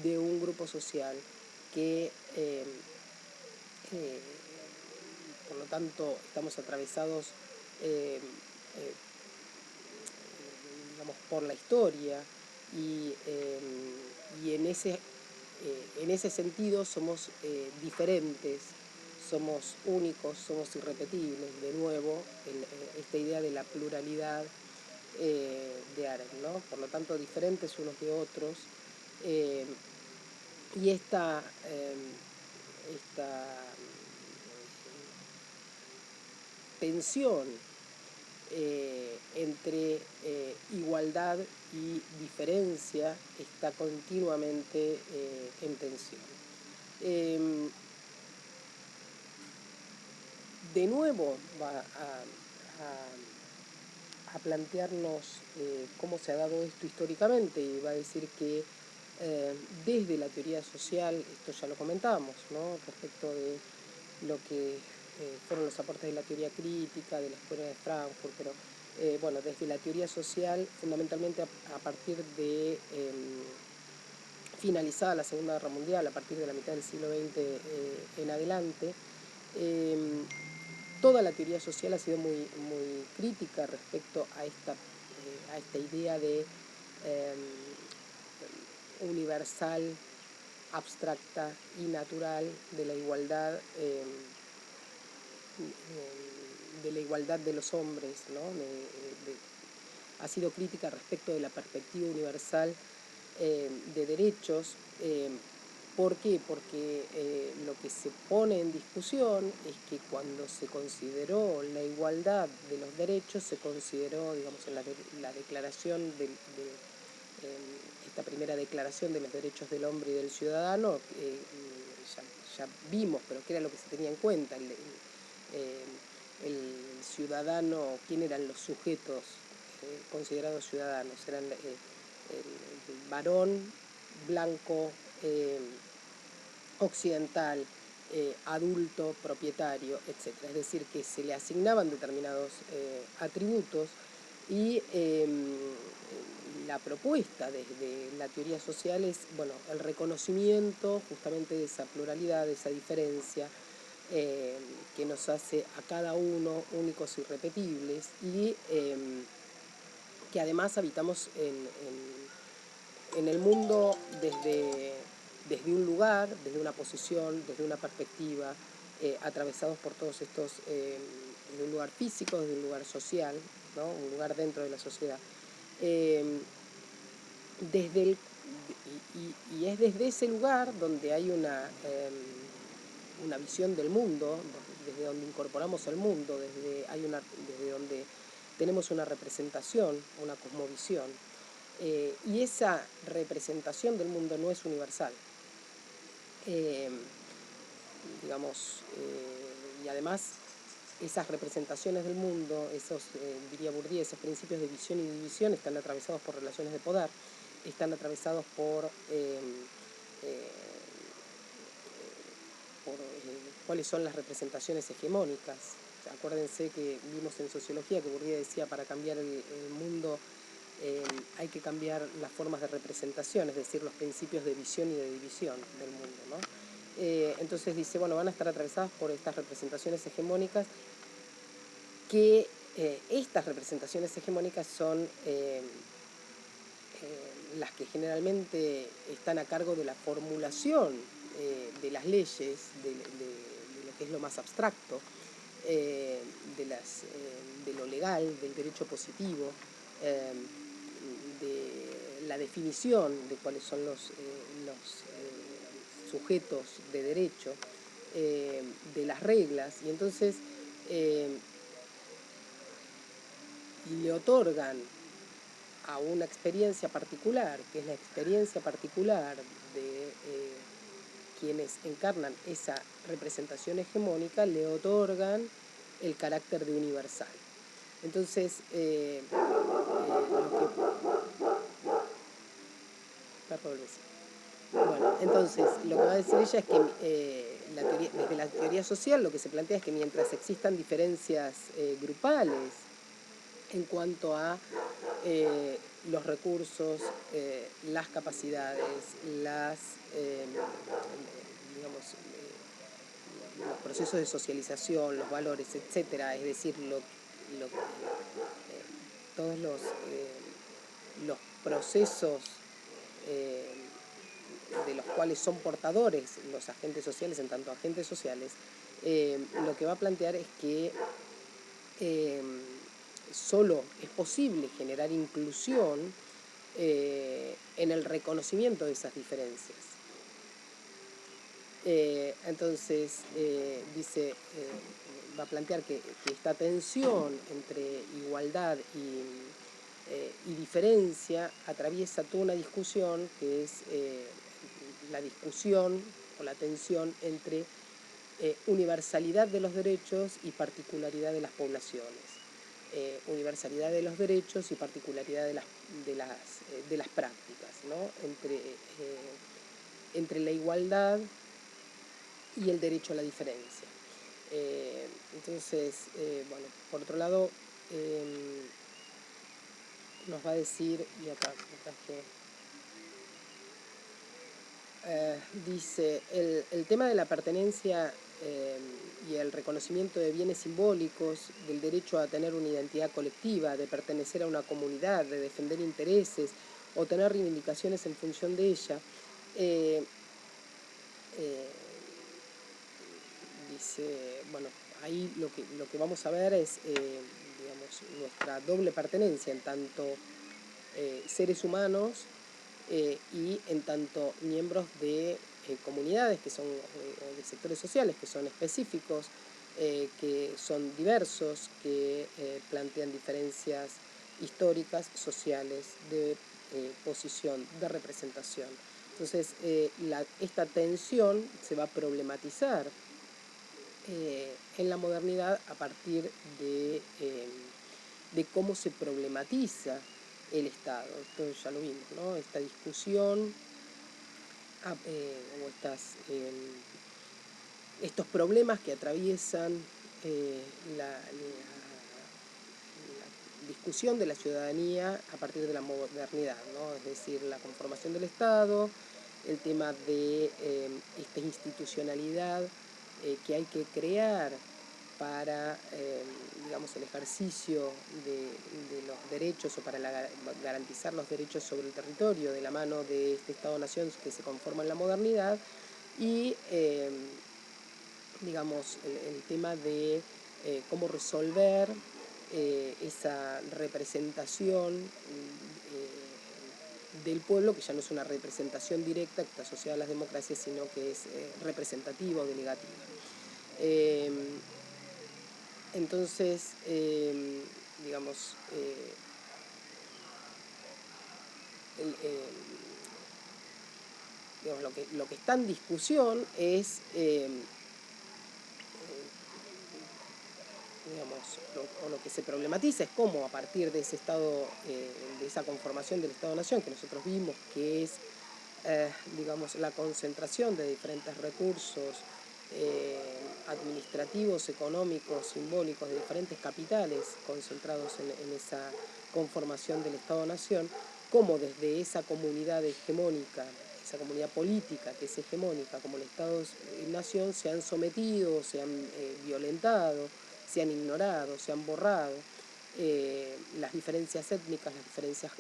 [SPEAKER 1] de un grupo social que, eh, por lo tanto, estamos atravesados, eh, eh, digamos, por la historia y en ese sentido somos diferentes, somos únicos, somos irrepetibles. De nuevo, esta idea de la pluralidad de Arendt, ¿no? Por lo tanto, diferentes unos de otros. Eh, y esta tensión entre igualdad y diferencia está continuamente en tensión. De nuevo va a plantearnos cómo se ha dado esto históricamente y va a decir que desde la teoría social, esto ya lo comentábamos, ¿no? Respecto de lo que fueron los aportes de la teoría crítica, de la escuela de Frankfurt, pero bueno, desde la teoría social, fundamentalmente a partir de finalizada la Segunda Guerra Mundial, a partir de la mitad del siglo XX en adelante, toda la teoría social ha sido muy crítica respecto a esta idea de universal, abstracta y natural de la igualdad, de la igualdad de los hombres, ¿no? Ha sido crítica respecto de la perspectiva universal de derechos. ¿Por qué? Porque lo que se pone en discusión es que cuando se consideró la igualdad de los derechos, se consideró, digamos, en la declaración esta primera declaración de los derechos del hombre y del ciudadano, ya vimos, pero ¿qué era lo que se tenía en cuenta? El ciudadano, ¿quién eran los sujetos considerados ciudadanos? Eran el varón blanco, occidental, adulto, propietario, etc. Es decir, que se le asignaban determinados atributos y la propuesta desde la teoría social es, bueno, el reconocimiento justamente de esa pluralidad, de esa diferencia que nos hace a cada uno únicos e irrepetibles y que además habitamos en el mundo desde un lugar, desde una posición, desde una perspectiva, atravesados por todos estos, desde un lugar físico, desde un lugar social, ¿no? Un lugar dentro de la sociedad. Desde el, y es desde ese lugar donde hay una visión del mundo, desde donde incorporamos el mundo, desde donde tenemos una representación, una cosmovisión, y esa representación del mundo no es universal. Digamos, y además esas representaciones del mundo, esos, diría Bourdieu, esos principios de visión y división están atravesados por relaciones de poder, están atravesados por cuáles son las representaciones hegemónicas. O sea, acuérdense que vimos en sociología que Bourdieu decía para cambiar el mundo hay que cambiar las formas de representación, es decir, los principios de visión y de división del mundo, ¿no? Entonces dice, bueno, van a estar atravesadas por estas representaciones hegemónicas que estas representaciones hegemónicas son las que generalmente están a cargo de la formulación de las leyes, de lo que es lo más abstracto, de lo legal, del derecho positivo, de la definición de cuáles son los sujetos de derecho, de las reglas, y entonces le otorgan a una experiencia particular, que es la experiencia particular de quienes encarnan esa representación hegemónica, le otorgan el carácter de universal. Entonces, entonces, lo que va a decir ella es que desde la teoría social lo que se plantea es que mientras existan diferencias grupales en cuanto a los recursos, las capacidades, digamos, los procesos de socialización, los valores, etcétera, es decir, todos los procesos de los cuales son portadores los agentes sociales, en tanto agentes sociales, lo que va a plantear es que solo es posible generar inclusión en el reconocimiento de esas diferencias. Entonces, dice, va a plantear que esta tensión entre igualdad y diferencia atraviesa toda una discusión que es la discusión o la tensión entre universalidad de los derechos y particularidad de las poblaciones. Universalidad de los derechos y particularidad de las prácticas, ¿no? Entre la igualdad y el derecho a la diferencia. Entonces, bueno, por otro lado, nos va a decir, y acá dice, el tema de la pertenencia y el reconocimiento de bienes simbólicos, del derecho a tener una identidad colectiva, de pertenecer a una comunidad, de defender intereses o tener reivindicaciones en función de ella, dice, bueno, ahí lo que vamos a ver es, digamos, nuestra doble pertenencia en tanto seres humanos y en tanto miembros de comunidades que son, o de sectores sociales que son específicos, que son diversos, que plantean diferencias históricas, sociales, de posición, de representación. Entonces, esta tensión se va a problematizar en la modernidad a partir de cómo se problematiza el Estado. Esto ya lo vimos, ¿no? Esta discusión o estos problemas que atraviesan la discusión de la ciudadanía a partir de la modernidad, ¿no? Es decir, la conformación del Estado, el tema de esta institucionalidad que hay que crear para, digamos, el ejercicio de los derechos o para garantizar los derechos sobre el territorio de la mano de este Estado-Nación que se conforma en la modernidad y, digamos, el tema de cómo resolver esa representación del pueblo, que ya no es una representación directa que está asociada a las democracias, sino que es representativa o delegativa. Entonces, digamos, digamos, lo que está en discusión es, digamos, lo que se problematiza es cómo a partir de ese estado, de esa conformación del Estado-Nación que nosotros vimos, que es, digamos, la concentración de diferentes recursos administrativos, económicos, simbólicos, de diferentes capitales concentrados en esa conformación del Estado-Nación, cómo desde esa comunidad hegemónica, esa comunidad política que es hegemónica como el Estado-Nación, se han sometido, se han violentado, se han ignorado, se han borrado las diferencias étnicas, las diferencias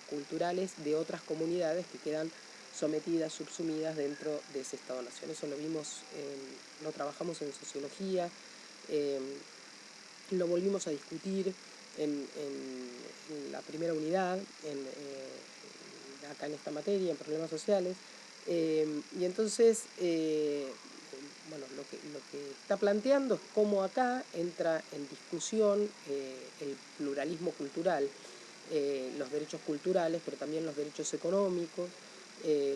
[SPEAKER 1] culturales de otras comunidades que quedan sometidas, subsumidas dentro de ese Estado-Nación. Eso lo vimos, lo trabajamos en sociología, lo volvimos a discutir en la primera unidad, acá en esta materia, en problemas sociales, y entonces, bueno, lo que está planteando es cómo acá entra en discusión el pluralismo cultural, los derechos culturales, pero también los derechos económicos,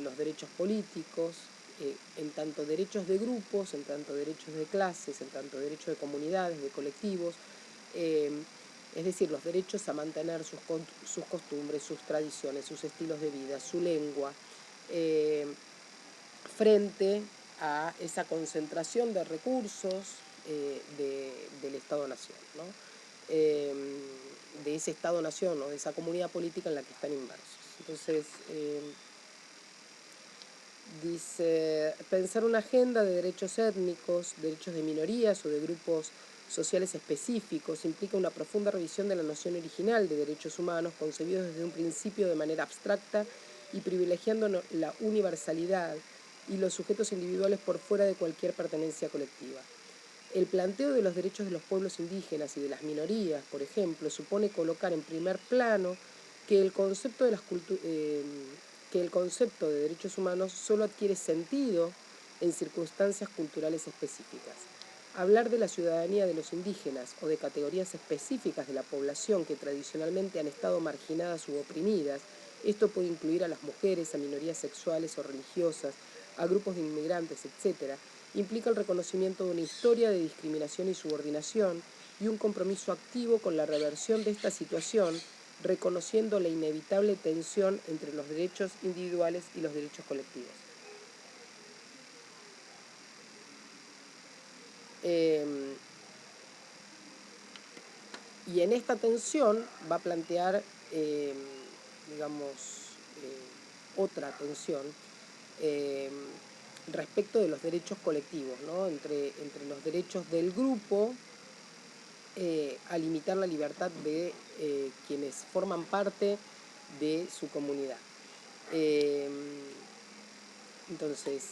[SPEAKER 1] los derechos políticos, en tanto derechos de grupos, en tanto derechos de clases, en tanto derechos de comunidades, de colectivos, es decir, los derechos a mantener sus costumbres, sus tradiciones, sus estilos de vida, su lengua, frente a esa concentración de recursos del Estado-Nación, ¿no? De ese Estado-Nación o de esa comunidad política en la que están inmersos. Entonces, dice, pensar una agenda de derechos étnicos, derechos de minorías o de grupos sociales específicos implica una profunda revisión de la noción original de derechos humanos, concebidos desde un principio de manera abstracta y privilegiando la universalidad y los sujetos individuales por fuera de cualquier pertenencia colectiva. El planteo de los derechos de los pueblos indígenas y de las minorías, por ejemplo, supone colocar en primer plano que el concepto de derechos humanos solo adquiere sentido en circunstancias culturales específicas. Hablar de la ciudadanía de los indígenas o de categorías específicas de la población que tradicionalmente han estado marginadas u oprimidas, esto puede incluir a las mujeres, a minorías sexuales o religiosas, a grupos de inmigrantes, etc., implica el reconocimiento de una historia de discriminación y subordinación y un compromiso activo con la reversión de esta situación, reconociendo la inevitable tensión entre los derechos individuales y los derechos colectivos. Y en esta tensión va a plantear, digamos, otra tensión respecto de los derechos colectivos, ¿no? Entre los derechos del grupo a limitar la libertad de quienes forman parte de su comunidad. Entonces,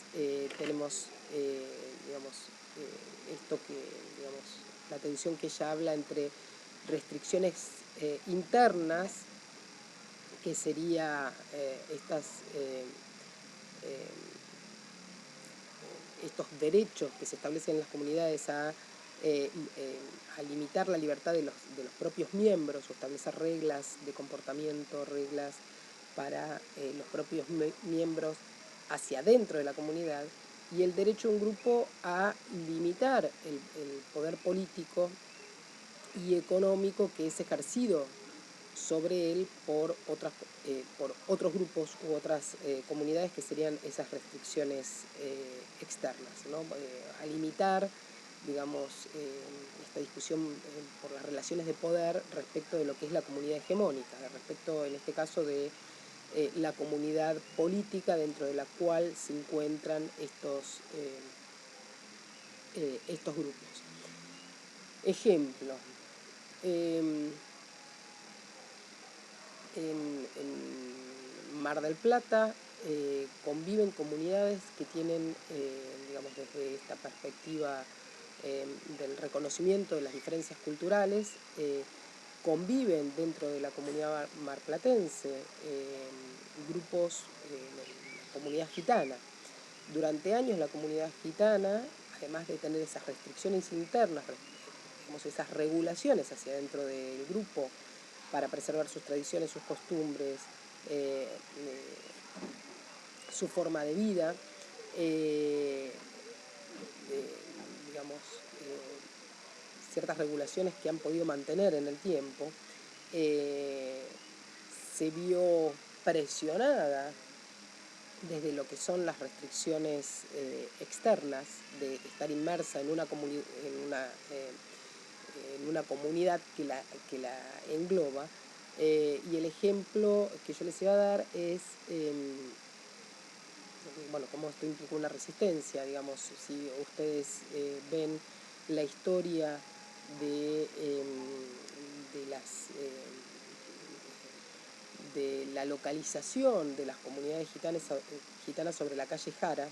[SPEAKER 1] tenemos, digamos, esto que, digamos, la tensión que ella habla entre restricciones internas, que sería estos derechos que se establecen en las comunidades a limitar la libertad de los propios miembros, o establecer reglas de comportamiento, reglas para los propios miembros hacia adentro de la comunidad, y el derecho de un grupo a limitar el poder político y económico que es ejercido sobre él por otros grupos u otras comunidades, que serían esas restricciones externas, ¿no? A limitar, digamos, esta discusión por las relaciones de poder respecto de lo que es la comunidad hegemónica, respecto en este caso de la comunidad política dentro de la cual se encuentran estos grupos. Ejemplo, en Mar del Plata conviven comunidades que tienen, digamos, desde esta perspectiva del reconocimiento de las diferencias culturales, conviven dentro de la comunidad marplatense grupos, la comunidad gitana. Durante años la comunidad gitana, además de tener esas restricciones internas, digamos, esas regulaciones hacia dentro del grupo para preservar sus tradiciones, sus costumbres, su forma de vida, digamos, ciertas regulaciones que han podido mantener en el tiempo, se vio presionada desde lo que son las restricciones externas de estar inmersa en una comunidad que la engloba, y el ejemplo que yo les iba a dar es, bueno, cómo esto implica una resistencia, digamos, si ustedes ven la historia de la localización de las comunidades gitanas sobre la calle Jara.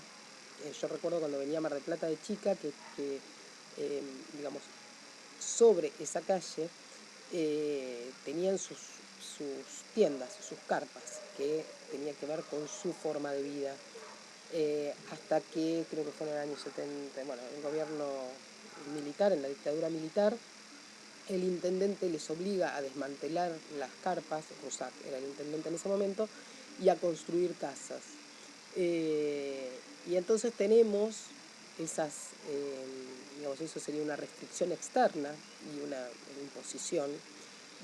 [SPEAKER 1] Yo recuerdo cuando venía a Mar del Plata de chica que digamos, sobre esa calle tenían sus tiendas, sus carpas, que tenía que ver con su forma de vida. Hasta que, creo que fue en el año 70, bueno, el gobierno militar, en la dictadura militar, el intendente les obliga a desmantelar las carpas, Rosac era el intendente en ese momento, y a construir casas. Y entonces tenemos esas, digamos, eso sería una restricción externa y una imposición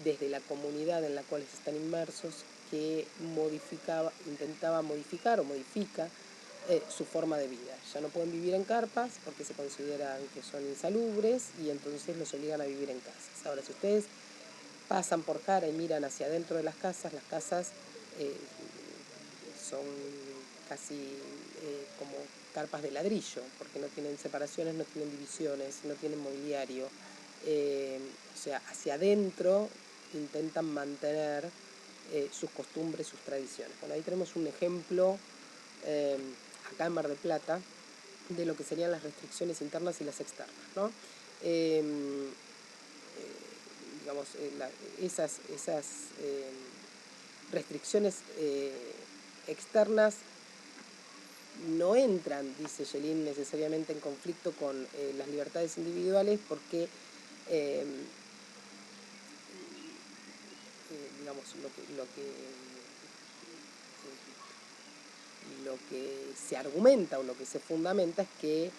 [SPEAKER 1] desde la comunidad en la cual están inmersos, que intentaba modificar o modifica su forma de vida. Ya no pueden vivir en carpas porque se consideran que son insalubres y entonces los obligan a vivir en casas. Ahora, si ustedes pasan por Jara y miran hacia adentro de las casas son casi como carpas de ladrillo, porque no tienen separaciones, no tienen divisiones, no tienen mobiliario. O sea, hacia adentro intentan mantener sus costumbres, sus tradiciones. Bueno, ahí tenemos un ejemplo acá en Mar del Plata de lo que serían las restricciones internas y las externas, ¿no? Digamos, esas restricciones externas no entran, dice Yelin, necesariamente en conflicto con las libertades individuales, porque digamos, lo que se argumenta o lo que se fundamenta es que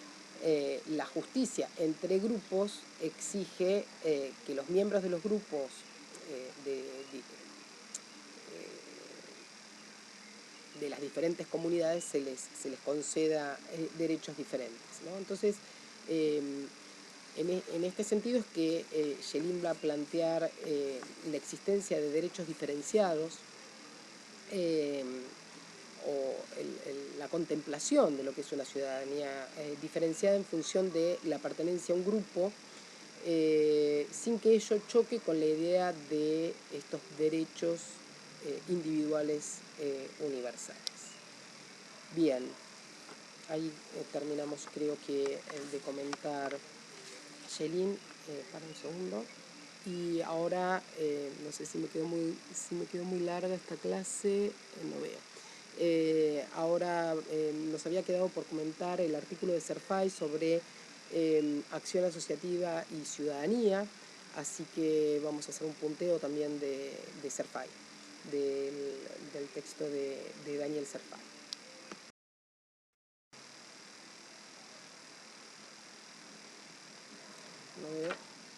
[SPEAKER 1] la justicia entre grupos exige que los miembros de los grupos de las diferentes comunidades se les conceda derechos diferentes, ¿no? Entonces, en este sentido es que Yelin va a plantear la existencia de derechos diferenciados o la contemplación de lo que es una ciudadanía diferenciada en función de la pertenencia a un grupo, sin que ello choque con la idea de estos derechos individuales universales. Bien, ahí terminamos, creo que de comentar Yelin. Para un segundo. Y ahora, no sé si me quedó muy larga esta clase, no veo. Ahora nos había quedado por comentar el artículo de Serfay sobre acción asociativa y ciudadanía, así que vamos a hacer un punteo también de Serfay, del texto de Daniel Serfay. No veo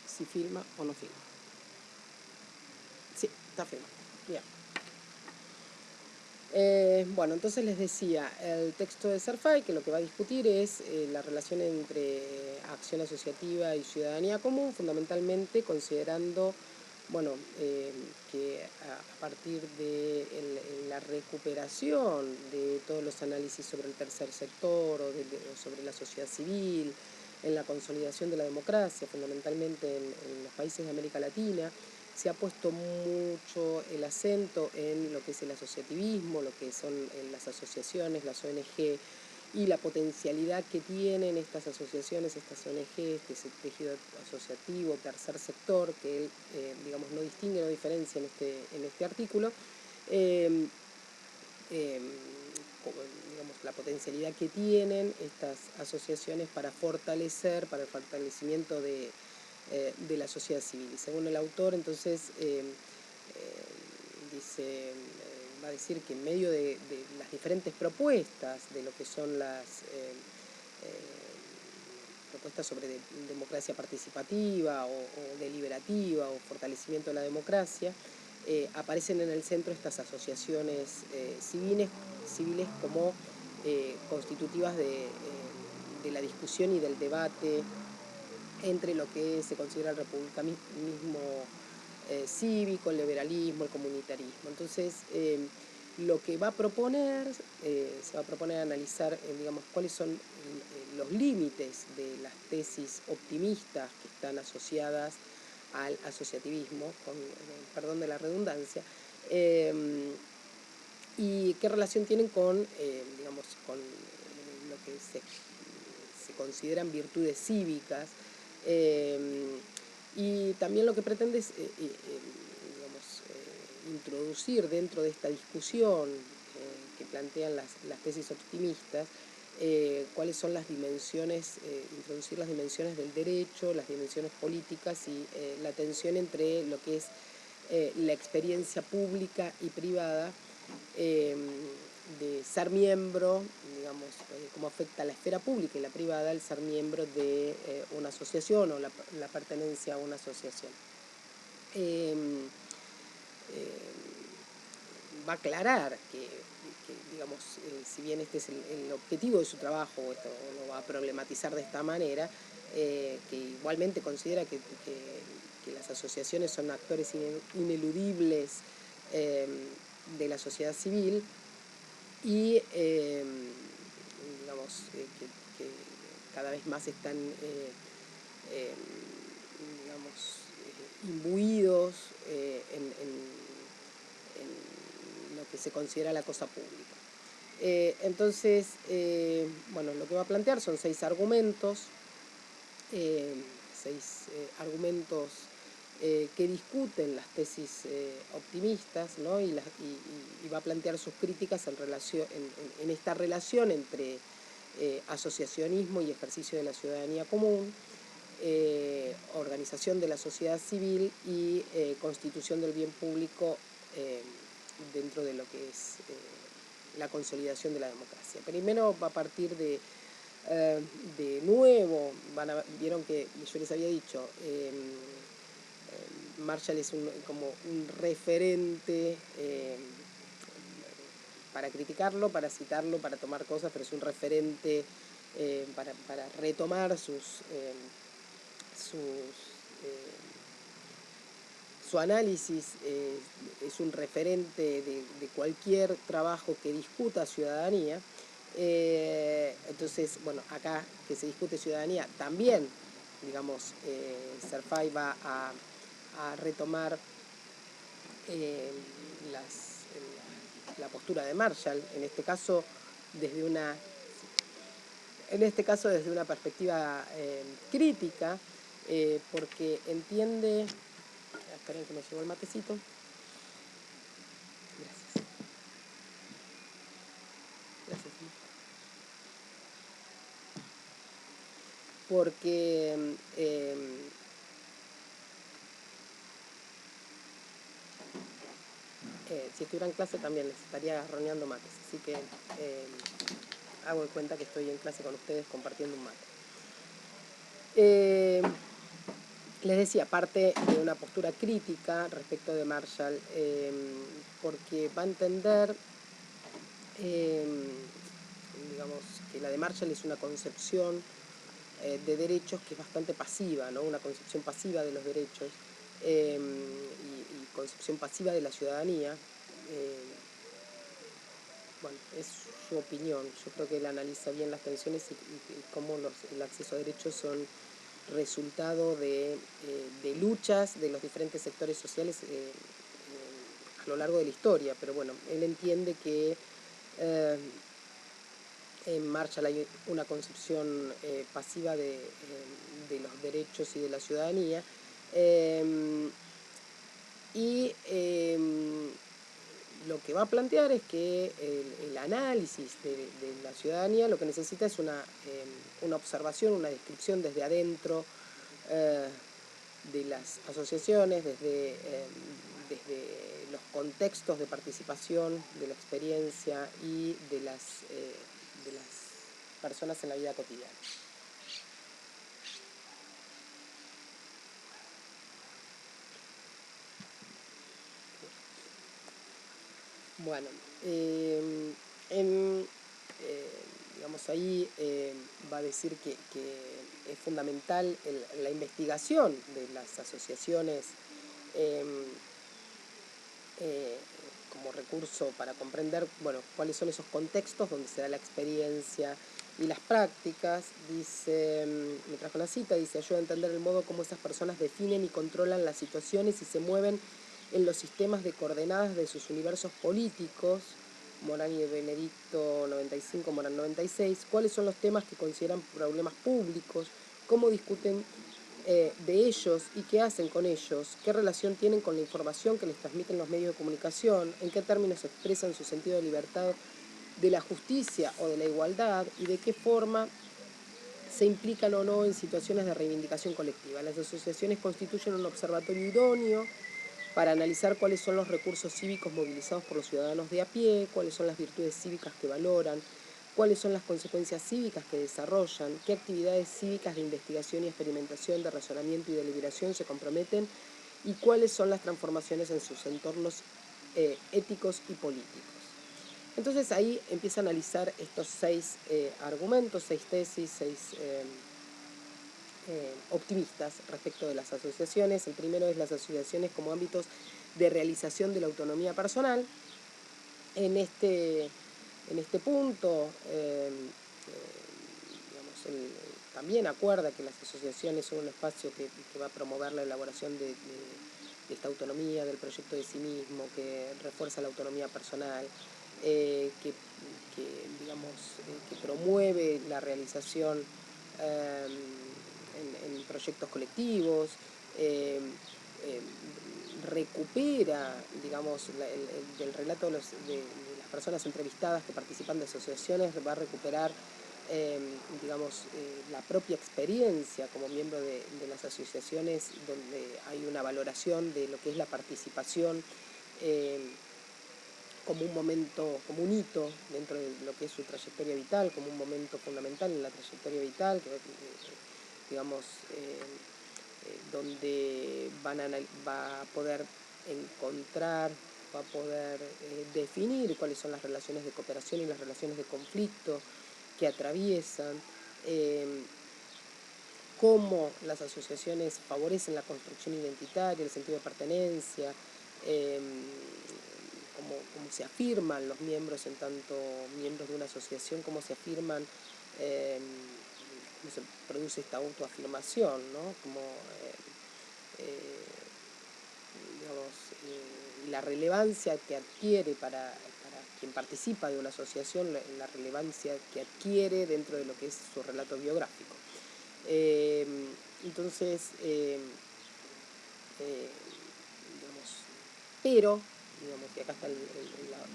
[SPEAKER 1] si filma o no filma. Sí, está filmando. Bien. Bueno, entonces les decía, el texto de Serfay, que lo que va a discutir es la relación entre acción asociativa y ciudadanía común, fundamentalmente considerando, bueno, que a partir de la recuperación de todos los análisis sobre el tercer sector o sobre la sociedad civil, en la consolidación de la democracia, fundamentalmente en los países de América Latina, se ha puesto mucho el acento en lo que es el asociativismo, lo que son las asociaciones, las ONG, y la potencialidad que tienen estas asociaciones, estas ONG, este tejido asociativo, tercer sector, que él, digamos, no distingue, no diferencia en este artículo, digamos, la potencialidad que tienen estas asociaciones para el fortalecimiento de la sociedad civil. Y según el autor, entonces, va a decir que en medio de las diferentes propuestas de lo que son las propuestas sobre democracia participativa o deliberativa o fortalecimiento de la democracia, aparecen en el centro estas asociaciones civiles como constitutivas de la discusión y del debate entre lo que se considera el republicanismo cívico, el liberalismo, el comunitarismo. Entonces, lo que va a proponer, se va a proponer analizar, digamos, cuáles son los límites de las tesis optimistas que están asociadas al asociativismo, con perdón de la redundancia, y qué relación tienen con, digamos, con lo que se consideran virtudes cívicas, y también lo que pretende es, digamos, introducir dentro de esta discusión que plantean las tesis optimistas, cuáles son las dimensiones, introducir las dimensiones del derecho, las dimensiones políticas y la tensión entre lo que es la experiencia pública y privada de ser miembro, digamos, cómo afecta a la esfera pública y la privada el ser miembro de una asociación o la pertenencia a una asociación. Va a aclarar que digamos, si bien este es el objetivo de su trabajo, esto lo va a problematizar de esta manera, que igualmente considera que las asociaciones son actores ineludibles de la sociedad civil y digamos, que cada vez más están digamos, imbuidos en lo que se considera la cosa pública. Entonces, bueno, lo que va a plantear son 6 argumentos, que discuten las tesis optimistas, ¿no? y va a plantear sus críticas en esta relación entre asociacionismo y ejercicio de la ciudadanía común, organización de la sociedad civil y constitución del bien público dentro de lo que es la consolidación de la democracia. Primero va a partir de nuevo, vieron que yo les había dicho, Marshall es como un referente para criticarlo, para citarlo, para tomar cosas, pero es un referente para retomar su análisis, es un referente de cualquier trabajo que discuta ciudadanía. Entonces, bueno, acá que se discute ciudadanía, también, digamos, Serfay va a retomar la postura de Marshall, en este caso desde una perspectiva crítica, porque entiende... Esperen que me llegó el matecito. Gracias. Gracias. Porque si estuviera en clase también les estaría agarroneando mates, así que hago de cuenta que estoy en clase con ustedes compartiendo un mate. Les decía, parte de una postura crítica respecto de Marshall, porque va a entender, digamos, que la de Marshall es una concepción de derechos que es bastante pasiva, ¿no? Una concepción pasiva de los derechos y concepción pasiva de la ciudadanía. Bueno, es su opinión. Yo creo que él analiza bien las tensiones y cómo el acceso a derechos son resultado de luchas de los diferentes sectores sociales a lo largo de la historia. Pero bueno, él entiende que en Marshall hay una concepción pasiva de los derechos y de la ciudadanía. Lo que va a plantear es que el análisis de la ciudadanía lo que necesita es una observación, una descripción desde adentro de las asociaciones, desde los contextos de participación, de la experiencia y de las personas en la vida cotidiana. Bueno, digamos ahí va a decir que es fundamental la investigación de las asociaciones como recurso para comprender, bueno, cuáles son esos contextos donde se da la experiencia y las prácticas, dice, me trajo la cita, dice, ayuda a entender el modo como esas personas definen y controlan las situaciones y se mueven en los sistemas de coordenadas de sus universos políticos, Morán y Benedicto 95, Morán 96, cuáles son los temas que consideran problemas públicos, cómo discuten de ellos y qué hacen con ellos, qué relación tienen con la información que les transmiten los medios de comunicación, en qué términos expresan su sentido de libertad, de la justicia o de la igualdad y de qué forma se implican o no en situaciones de reivindicación colectiva. Las asociaciones constituyen un observatorio idóneo para analizar cuáles son los recursos cívicos movilizados por los ciudadanos de a pie, cuáles son las virtudes cívicas que valoran, cuáles son las consecuencias cívicas que desarrollan, qué actividades cívicas de investigación y experimentación, de razonamiento y deliberación se comprometen y cuáles son las transformaciones en sus entornos éticos y políticos. Entonces ahí empieza a analizar estos 6 argumentos, 6 tesis, 6 optimistas respecto de las asociaciones. El primero es las asociaciones como ámbitos de realización de la autonomía personal. En este punto, digamos, también acuerda que las asociaciones son un espacio que va a promover la elaboración de esta autonomía, del proyecto de sí mismo, que refuerza la autonomía personal, digamos, que promueve la realización en proyectos colectivos, eh, recupera, digamos, del relato de las personas entrevistadas que participan de asociaciones, va a recuperar, digamos, la propia experiencia como miembro de las asociaciones, donde hay una valoración de lo que es la participación como un momento, como un hito dentro de lo que es su trayectoria vital, como un momento fundamental en la trayectoria vital, que digamos, donde va a poder encontrar, va a poder definir cuáles son las relaciones de cooperación y las relaciones de conflicto que atraviesan, cómo las asociaciones favorecen la construcción identitaria, el sentido de pertenencia, cómo se afirman los miembros en tanto miembros de una asociación, cómo se afirman, cómo se produce esta autoafirmación, ¿no? Como, digamos, la relevancia que adquiere para quien participa de una asociación, la relevancia que adquiere dentro de lo que es su relato biográfico. Entonces, digamos, pero, digamos, y acá está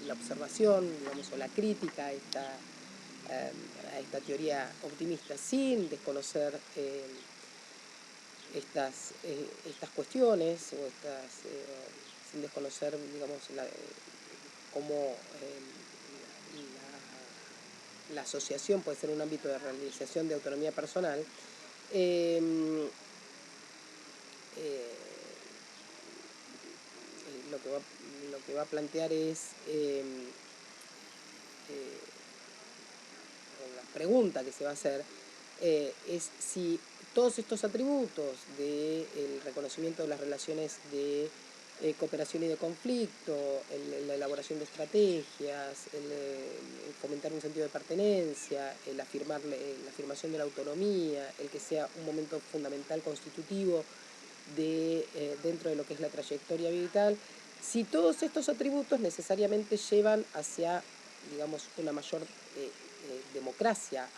[SPEAKER 1] la observación, digamos, o la crítica a esta teoría optimista, sin desconocer estas cuestiones, o sin desconocer, digamos, cómo la asociación puede ser un ámbito de realización de autonomía personal. Lo que va a plantear es la pregunta que se va a hacer es si todos estos atributos del reconocimiento de las relaciones de cooperación y de conflicto, la elaboración de estrategias, el fomentar un sentido de pertenencia, la afirmación de la autonomía, el que sea un momento fundamental constitutivo dentro de lo que es la trayectoria vital, si todos estos atributos necesariamente llevan hacia, digamos, una mayor democracia,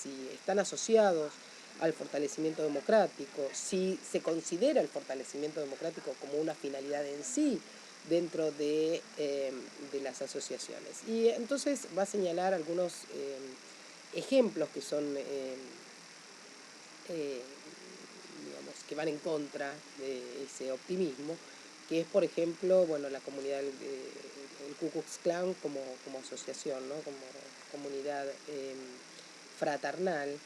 [SPEAKER 1] si están asociados al fortalecimiento democrático, si se considera el fortalecimiento democrático como una finalidad en sí dentro de las asociaciones. Y entonces va a señalar algunos ejemplos que son digamos, que van en contra de ese optimismo, que es, por ejemplo, bueno, la comunidad del Ku Klux Klan como asociación, ¿no? Como comunidad fraternal,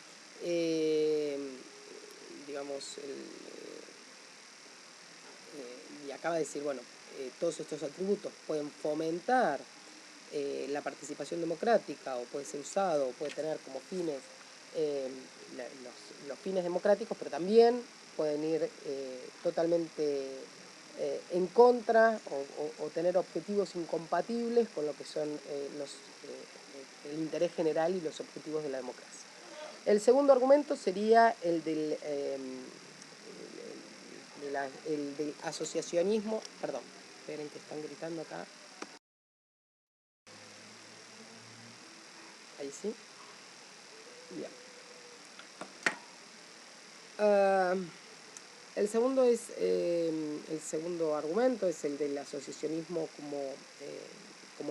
[SPEAKER 1] digamos, y acaba de decir, bueno, todos estos atributos pueden fomentar la participación democrática, o puede ser usado, o puede tener como fines los fines democráticos, pero también pueden ir totalmente en contra o tener objetivos incompatibles con lo que son los el interés general y los objetivos de la democracia. El segundo argumento sería el del, el del asociacionismo, perdón, esperen que están gritando acá. Ahí sí. Bien. El segundo argumento es el del asociacionismo como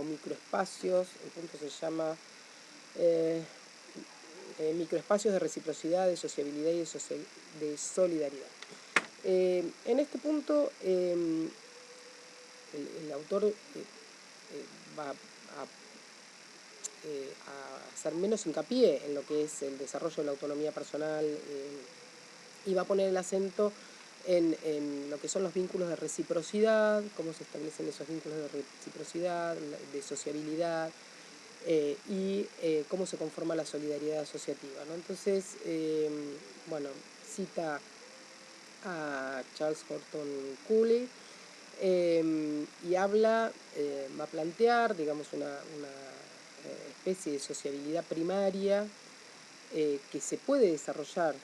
[SPEAKER 1] microespacios. El punto se llama microespacios de reciprocidad, de sociabilidad y de solidaridad. En este punto, el autor va a hacer menos hincapié en lo que es el desarrollo de la autonomía personal y va a poner el acento en lo que son los vínculos de reciprocidad, cómo se establecen esos vínculos de reciprocidad, de sociabilidad, y cómo se conforma la solidaridad asociativa, ¿no? Entonces, bueno, cita a Charles Horton Cooley y habla, va a plantear, digamos, una especie de sociabilidad primaria que se puede desarrollar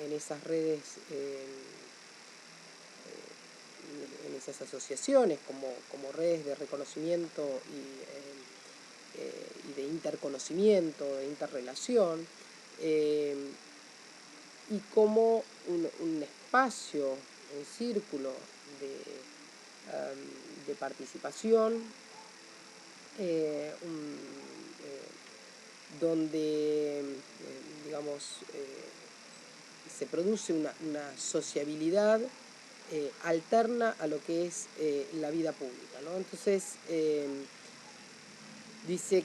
[SPEAKER 1] en esas redes, en esas asociaciones, como redes de reconocimiento y de interconocimiento, de interrelación, y como un espacio, un círculo de participación, donde, digamos, se produce una sociabilidad alterna a lo que es la vida pública, ¿no? Entonces, dice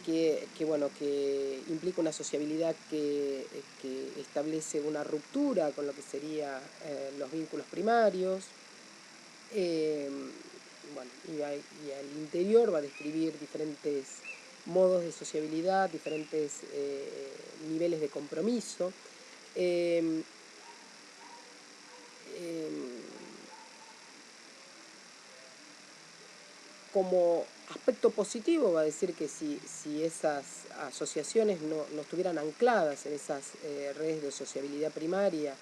[SPEAKER 1] bueno, que implica una sociabilidad que establece una ruptura con lo que serían los vínculos primarios. Bueno, y al interior va a describir diferentes modos de sociabilidad, diferentes niveles de compromiso. Como aspecto positivo va a decir que si esas asociaciones no estuvieran ancladas en esas redes de sociabilidad primaria,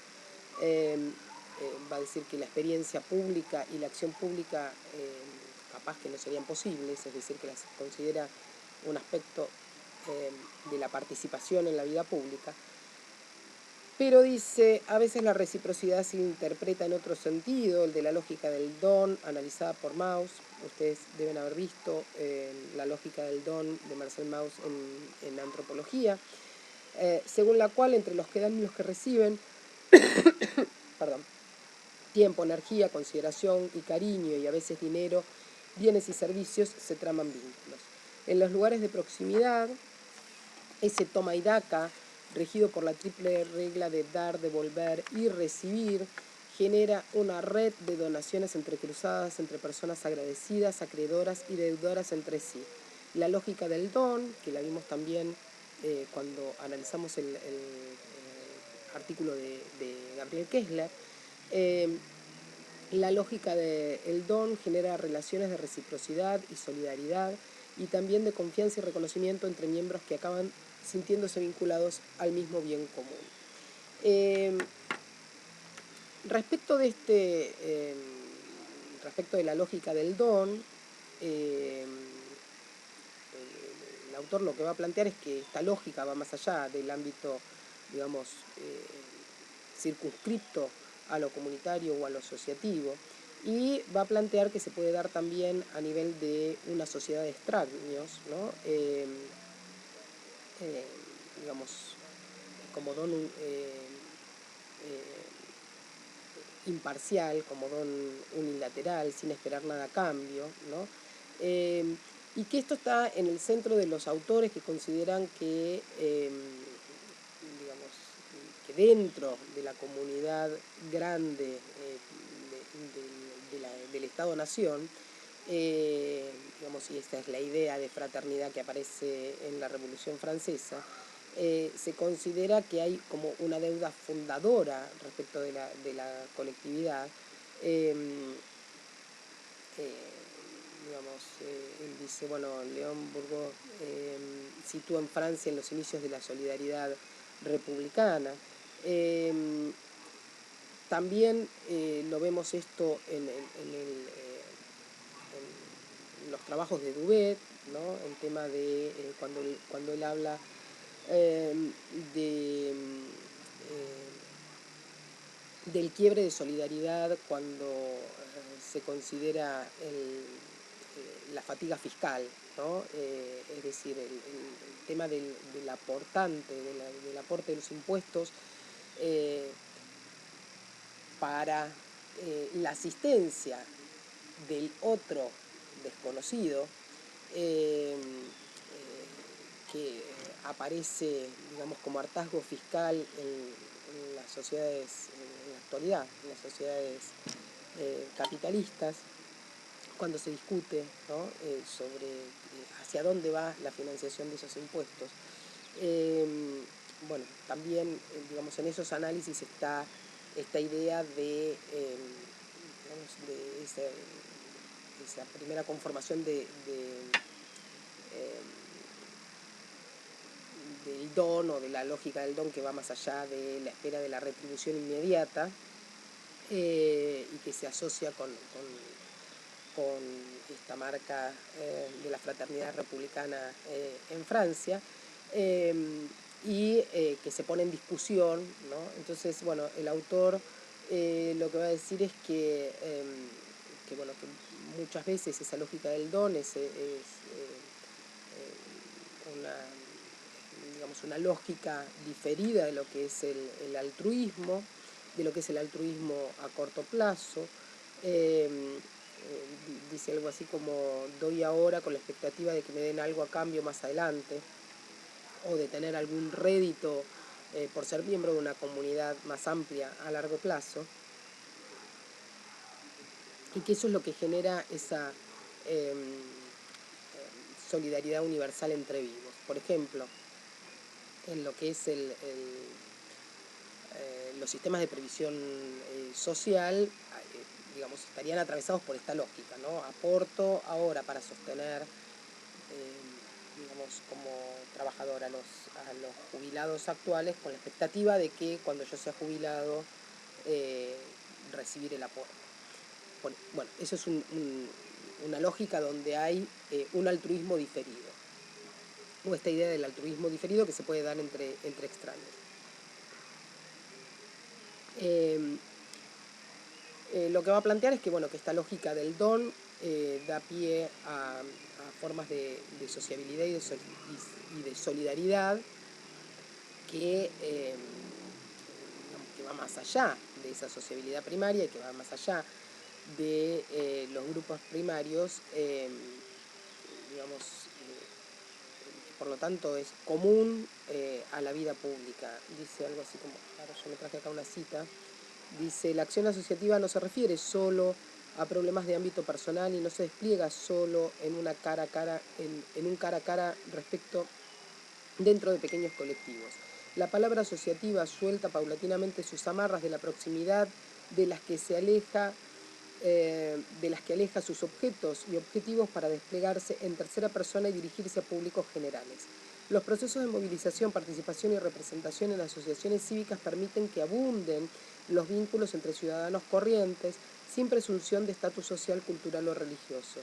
[SPEAKER 1] va a decir que la experiencia pública y la acción pública capaz que no serían posibles, es decir, que las considera un aspecto de la participación en la vida pública. Pero dice, a veces la reciprocidad se interpreta en otro sentido, el de la lógica del don, analizada por Mauss. Ustedes deben haber visto la lógica del don de Marcel Mauss en antropología, según la cual entre los que dan y los que reciben, perdón, tiempo, energía, consideración y cariño, y a veces dinero, bienes y servicios, se traman vínculos. En los lugares de proximidad, ese toma y daca, regido por la triple regla de dar, devolver y recibir, genera una red de donaciones entrecruzadas entre personas agradecidas, acreedoras y deudoras entre sí. La lógica del don, que la vimos también cuando analizamos el artículo de Gabriel Kessler, la lógica del don genera relaciones de reciprocidad y solidaridad y también de confianza y reconocimiento entre miembros que acaban sintiéndose vinculados al mismo bien común. Respecto de la lógica del don, el autor lo que va a plantear es que esta lógica va más allá del ámbito, digamos, circunscripto a lo comunitario o a lo asociativo, y va a plantear que se puede dar también a nivel de una sociedad de extraños, ¿no? Digamos, como don imparcial, como don unilateral, sin esperar nada a cambio, ¿no? Y que esto está en el centro de los autores que consideran que, digamos, que dentro de la comunidad grande del Estado-Nación, digamos, y esta es la idea de fraternidad que aparece en la Revolución Francesa, se considera que hay como una deuda fundadora respecto de la colectividad, digamos, él dice, bueno, León Burgos sitúa en Francia en los inicios de la solidaridad republicana. También lo vemos esto en los trabajos de Dubet, ¿no? El tema de cuando él habla eh, de, del quiebre de solidaridad cuando se considera la fatiga fiscal, ¿no? Es decir, el tema del aportante, del aporte de los impuestos para la asistencia del otro desconocido que aparece, digamos, como hartazgo fiscal en las sociedades, en la actualidad, en las sociedades capitalistas, cuando se discute, ¿no? Sobre hacia dónde va la financiación de esos impuestos. Bueno, también, digamos, en esos análisis está esta idea digamos, de esa primera conformación del don o de la lógica del don que va más allá de la espera de la retribución inmediata y que se asocia con esta marca de la fraternidad republicana en Francia y que se pone en discusión, ¿no? Entonces, bueno, el autor lo que va a decir es bueno, que muchas veces esa lógica del don es una, digamos, una lógica diferida de lo que es el altruismo, de lo que es el altruismo a corto plazo. Dice algo así como doy ahora con la expectativa de que me den algo a cambio más adelante, o de tener algún rédito por ser miembro de una comunidad más amplia a largo plazo, y que eso es lo que genera esa eh, solidaridad universal entre vivos. Por ejemplo, en lo que es los sistemas de previsión social, digamos, estarían atravesados por esta lógica, ¿no? Aporto ahora para sostener, digamos, como trabajador a los jubilados actuales con la expectativa de que cuando yo sea jubilado recibir el aporte. Bueno, eso es una lógica donde hay un altruismo diferido, o esta idea del altruismo diferido que se puede dar entre extraños. Lo que va a plantear es que, bueno, que esta lógica del don da pie a formas de sociabilidad y de solidaridad que, que va más allá de esa sociabilidad primaria y que va más allá de los grupos primarios, digamos, por lo tanto es común a la vida pública. Dice algo así como, ahora yo me traje acá una cita, dice, la acción asociativa no se refiere solo a problemas de ámbito personal y no se despliega solo en un cara a cara respecto dentro de pequeños colectivos. La palabra asociativa suelta paulatinamente sus amarras de la proximidad de las que se aleja de las que aleja sus objetos y objetivos para desplegarse en tercera persona y dirigirse a públicos generales. Los procesos de movilización, participación y representación en asociaciones cívicas permiten que abunden los vínculos entre ciudadanos corrientes sin presunción de estatus social, cultural o religioso.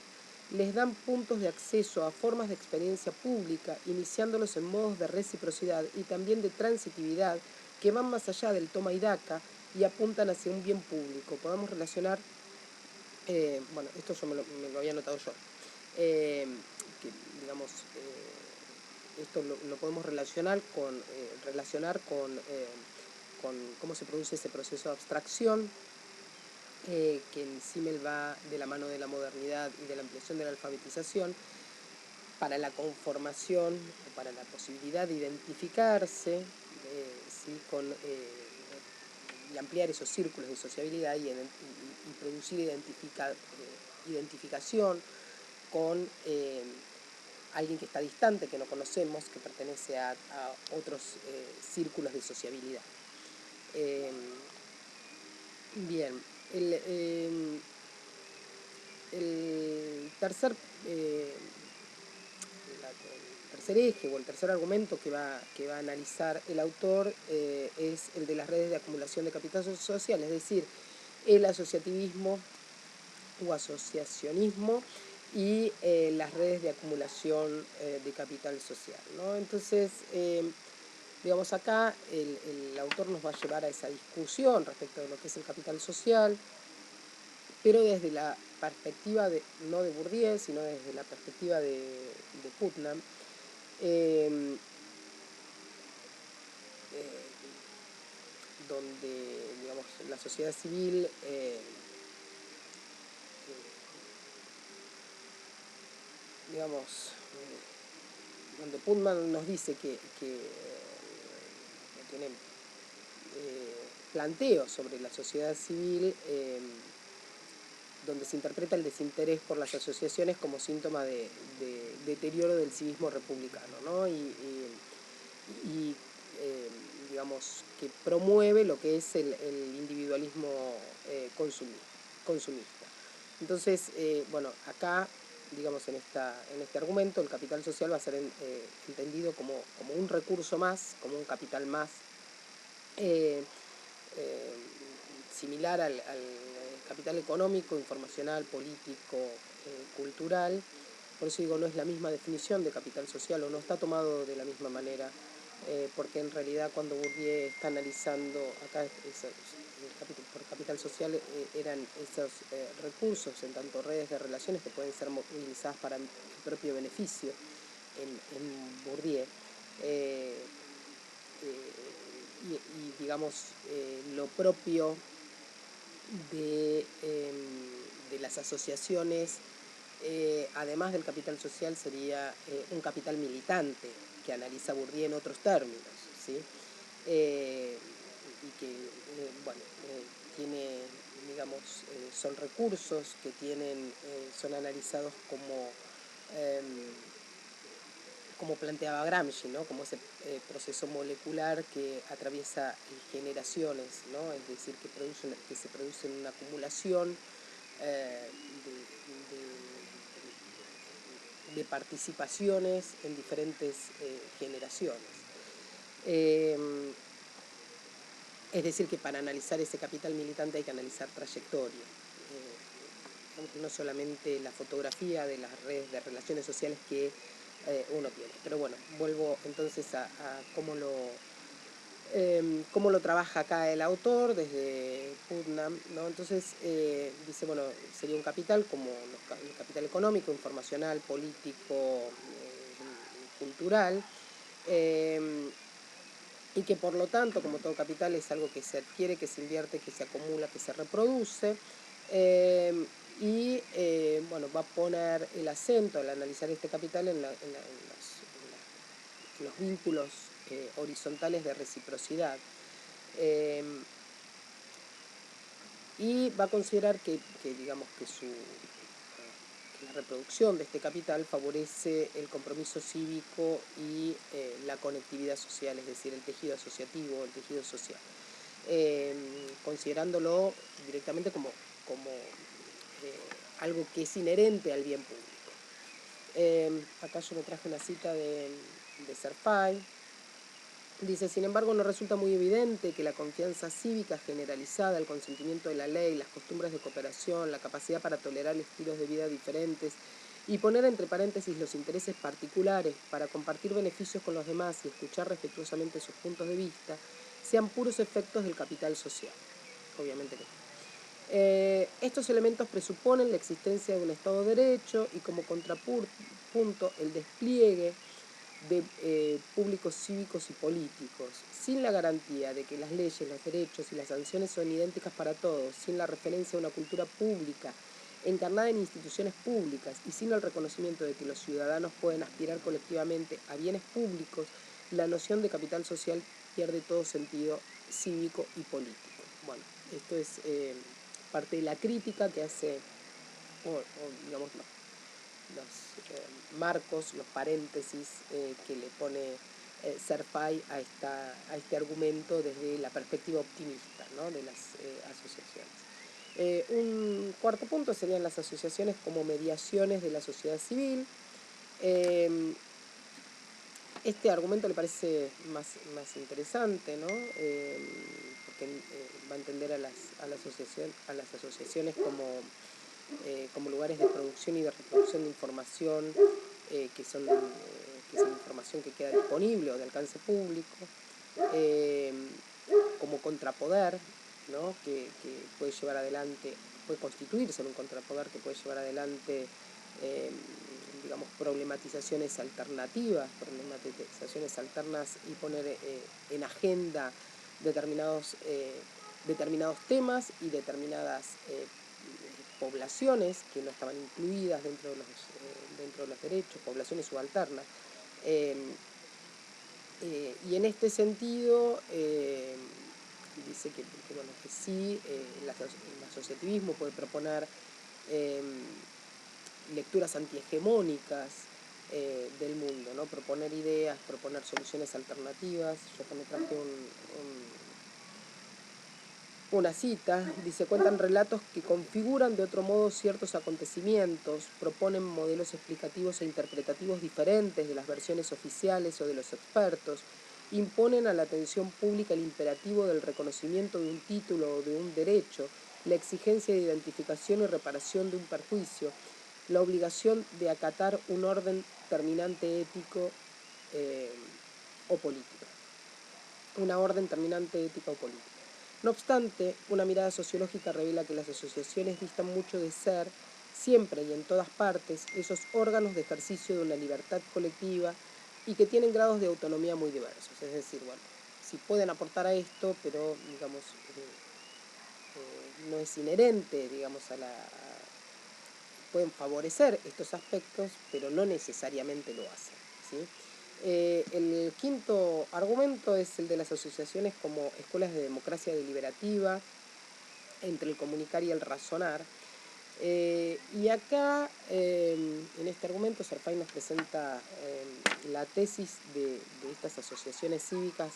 [SPEAKER 1] Les dan puntos de acceso a formas de experiencia pública, iniciándolos en modos de reciprocidad y también de transitividad que van más allá del toma y daca y apuntan hacia un bien público. Podemos relacionar bueno, esto yo me lo había notado yo, que digamos, esto lo podemos relacionar con cómo se produce ese proceso de abstracción, que en Simmel va de la mano de la modernidad y de la ampliación de la alfabetización, para la conformación, o para la posibilidad de identificarse, ¿sí? Y ampliar esos círculos de sociabilidad y producir identificación con alguien que está distante, que no conocemos, que pertenece a otros círculos de sociabilidad. Bien, el tercer, el tercer eje o el tercer argumento que va a analizar el autor es el de las redes de acumulación de capital social, es decir, el asociativismo o asociacionismo y las redes de acumulación de capital social, ¿no? Entonces, digamos, acá el autor nos va a llevar a esa discusión respecto de lo que es el capital social, pero desde la perspectiva no de Bourdieu, sino desde la perspectiva de Putnam, eh, donde, digamos, la sociedad civil digamos, donde Putnam nos dice que tiene planteos sobre la sociedad civil, donde se interpreta el desinterés por las asociaciones como síntoma de deterioro del civismo republicano, ¿no? Digamos, que promueve lo que es el individualismo consumista. Entonces, bueno, acá, digamos, en este argumento, el capital social va a ser entendido como un recurso más, como un capital más, eh, eh, similar al capital económico, informacional, político, cultural. Por eso digo, no es la misma definición de capital social o no está tomado de la misma manera, porque en realidad cuando Bourdieu está analizando, acá por capital social eran esos recursos, en tanto redes de relaciones que pueden ser movilizadas para el propio beneficio en Bourdieu. Y digamos, lo propio de las asociaciones, además del capital social, sería un capital militante, que analiza Bourdieu en otros términos, ¿sí? Y que, bueno, tiene, digamos, son recursos que son analizados como planteaba Gramsci, ¿no? Como ese proceso molecular que atraviesa generaciones, ¿no? Es decir, que se produce una acumulación de participaciones en diferentes generaciones. Es decir, que para analizar ese capital militante hay que analizar trayectoria. No solamente la fotografía de las redes de relaciones sociales que uno tiene. Pero bueno, vuelvo entonces a cómo lo trabaja acá el autor desde Putnam, ¿no? Entonces dice, bueno, sería un capital como el capital económico, informacional, político, cultural, y que por lo tanto, como todo capital, es algo que se adquiere, que se invierte, que se acumula, que se reproduce. Bueno, va a poner el acento al analizar este capital en los vínculos horizontales de reciprocidad. Y va a considerar digamos, que la reproducción de este capital favorece el compromiso cívico y la conectividad social, es decir, el tejido asociativo, el tejido social, considerándolo directamente como algo que es inherente al bien público. Acá yo me traje una cita de Serpay. Dice, sin embargo, no resulta muy evidente que la confianza cívica generalizada, el consentimiento de la ley, las costumbres de cooperación, la capacidad para tolerar estilos de vida diferentes y poner entre paréntesis los intereses particulares para compartir beneficios con los demás y escuchar respetuosamente sus puntos de vista, sean puros efectos del capital social. Obviamente que no. Estos elementos presuponen la existencia de un Estado de Derecho y como contrapunto el despliegue de públicos cívicos y políticos, sin la garantía de que las leyes, los derechos y las sanciones son idénticas para todos, sin la referencia a una cultura pública encarnada en instituciones públicas y sin el reconocimiento de que los ciudadanos pueden aspirar colectivamente a bienes públicos, la noción de capital social pierde todo sentido cívico y político. Bueno, esto es parte de la crítica que hace, digamos, los marcos, los paréntesis que le pone Serpay a este argumento desde la perspectiva optimista, ¿no? De las asociaciones. Un cuarto punto serían las asociaciones como mediaciones de la sociedad civil. Este argumento le parece más interesante, ¿no? Porque va a entender a las asociaciones como lugares de producción y de reproducción de información, que es información que queda disponible o de alcance público, como contrapoder, ¿no? que puede llevar adelante, puede constituirse en un contrapoder que puede llevar adelante digamos, problematizaciones alternas y poner en agenda determinados temas y determinadas poblaciones que no estaban incluidas dentro de los derechos, poblaciones subalternas. Y en este sentido dice que sí, el asociativismo puede proponer lecturas antihegemónicas del mundo, ¿no? Proponer ideas, proponer soluciones alternativas. Yo también traje una cita, dice: cuentan relatos que configuran de otro modo ciertos acontecimientos, proponen modelos explicativos e interpretativos diferentes de las versiones oficiales o de los expertos, imponen a la atención pública el imperativo del reconocimiento de un título o de un derecho, la exigencia de identificación y reparación de un perjuicio, la obligación de acatar un orden terminante ético o político. Una orden terminante ética o política. No obstante, una mirada sociológica revela que las asociaciones distan mucho de ser, siempre y en todas partes, esos órganos de ejercicio de una libertad colectiva y que tienen grados de autonomía muy diversos. Es decir, bueno, sí pueden aportar a esto, pero, digamos, no es inherente, digamos, pueden favorecer estos aspectos, pero no necesariamente lo hacen, ¿sí? El quinto argumento es el de las asociaciones como escuelas de democracia deliberativa, entre el comunicar y el razonar. Y acá, en este argumento, Serfay nos presenta la tesis de estas asociaciones cívicas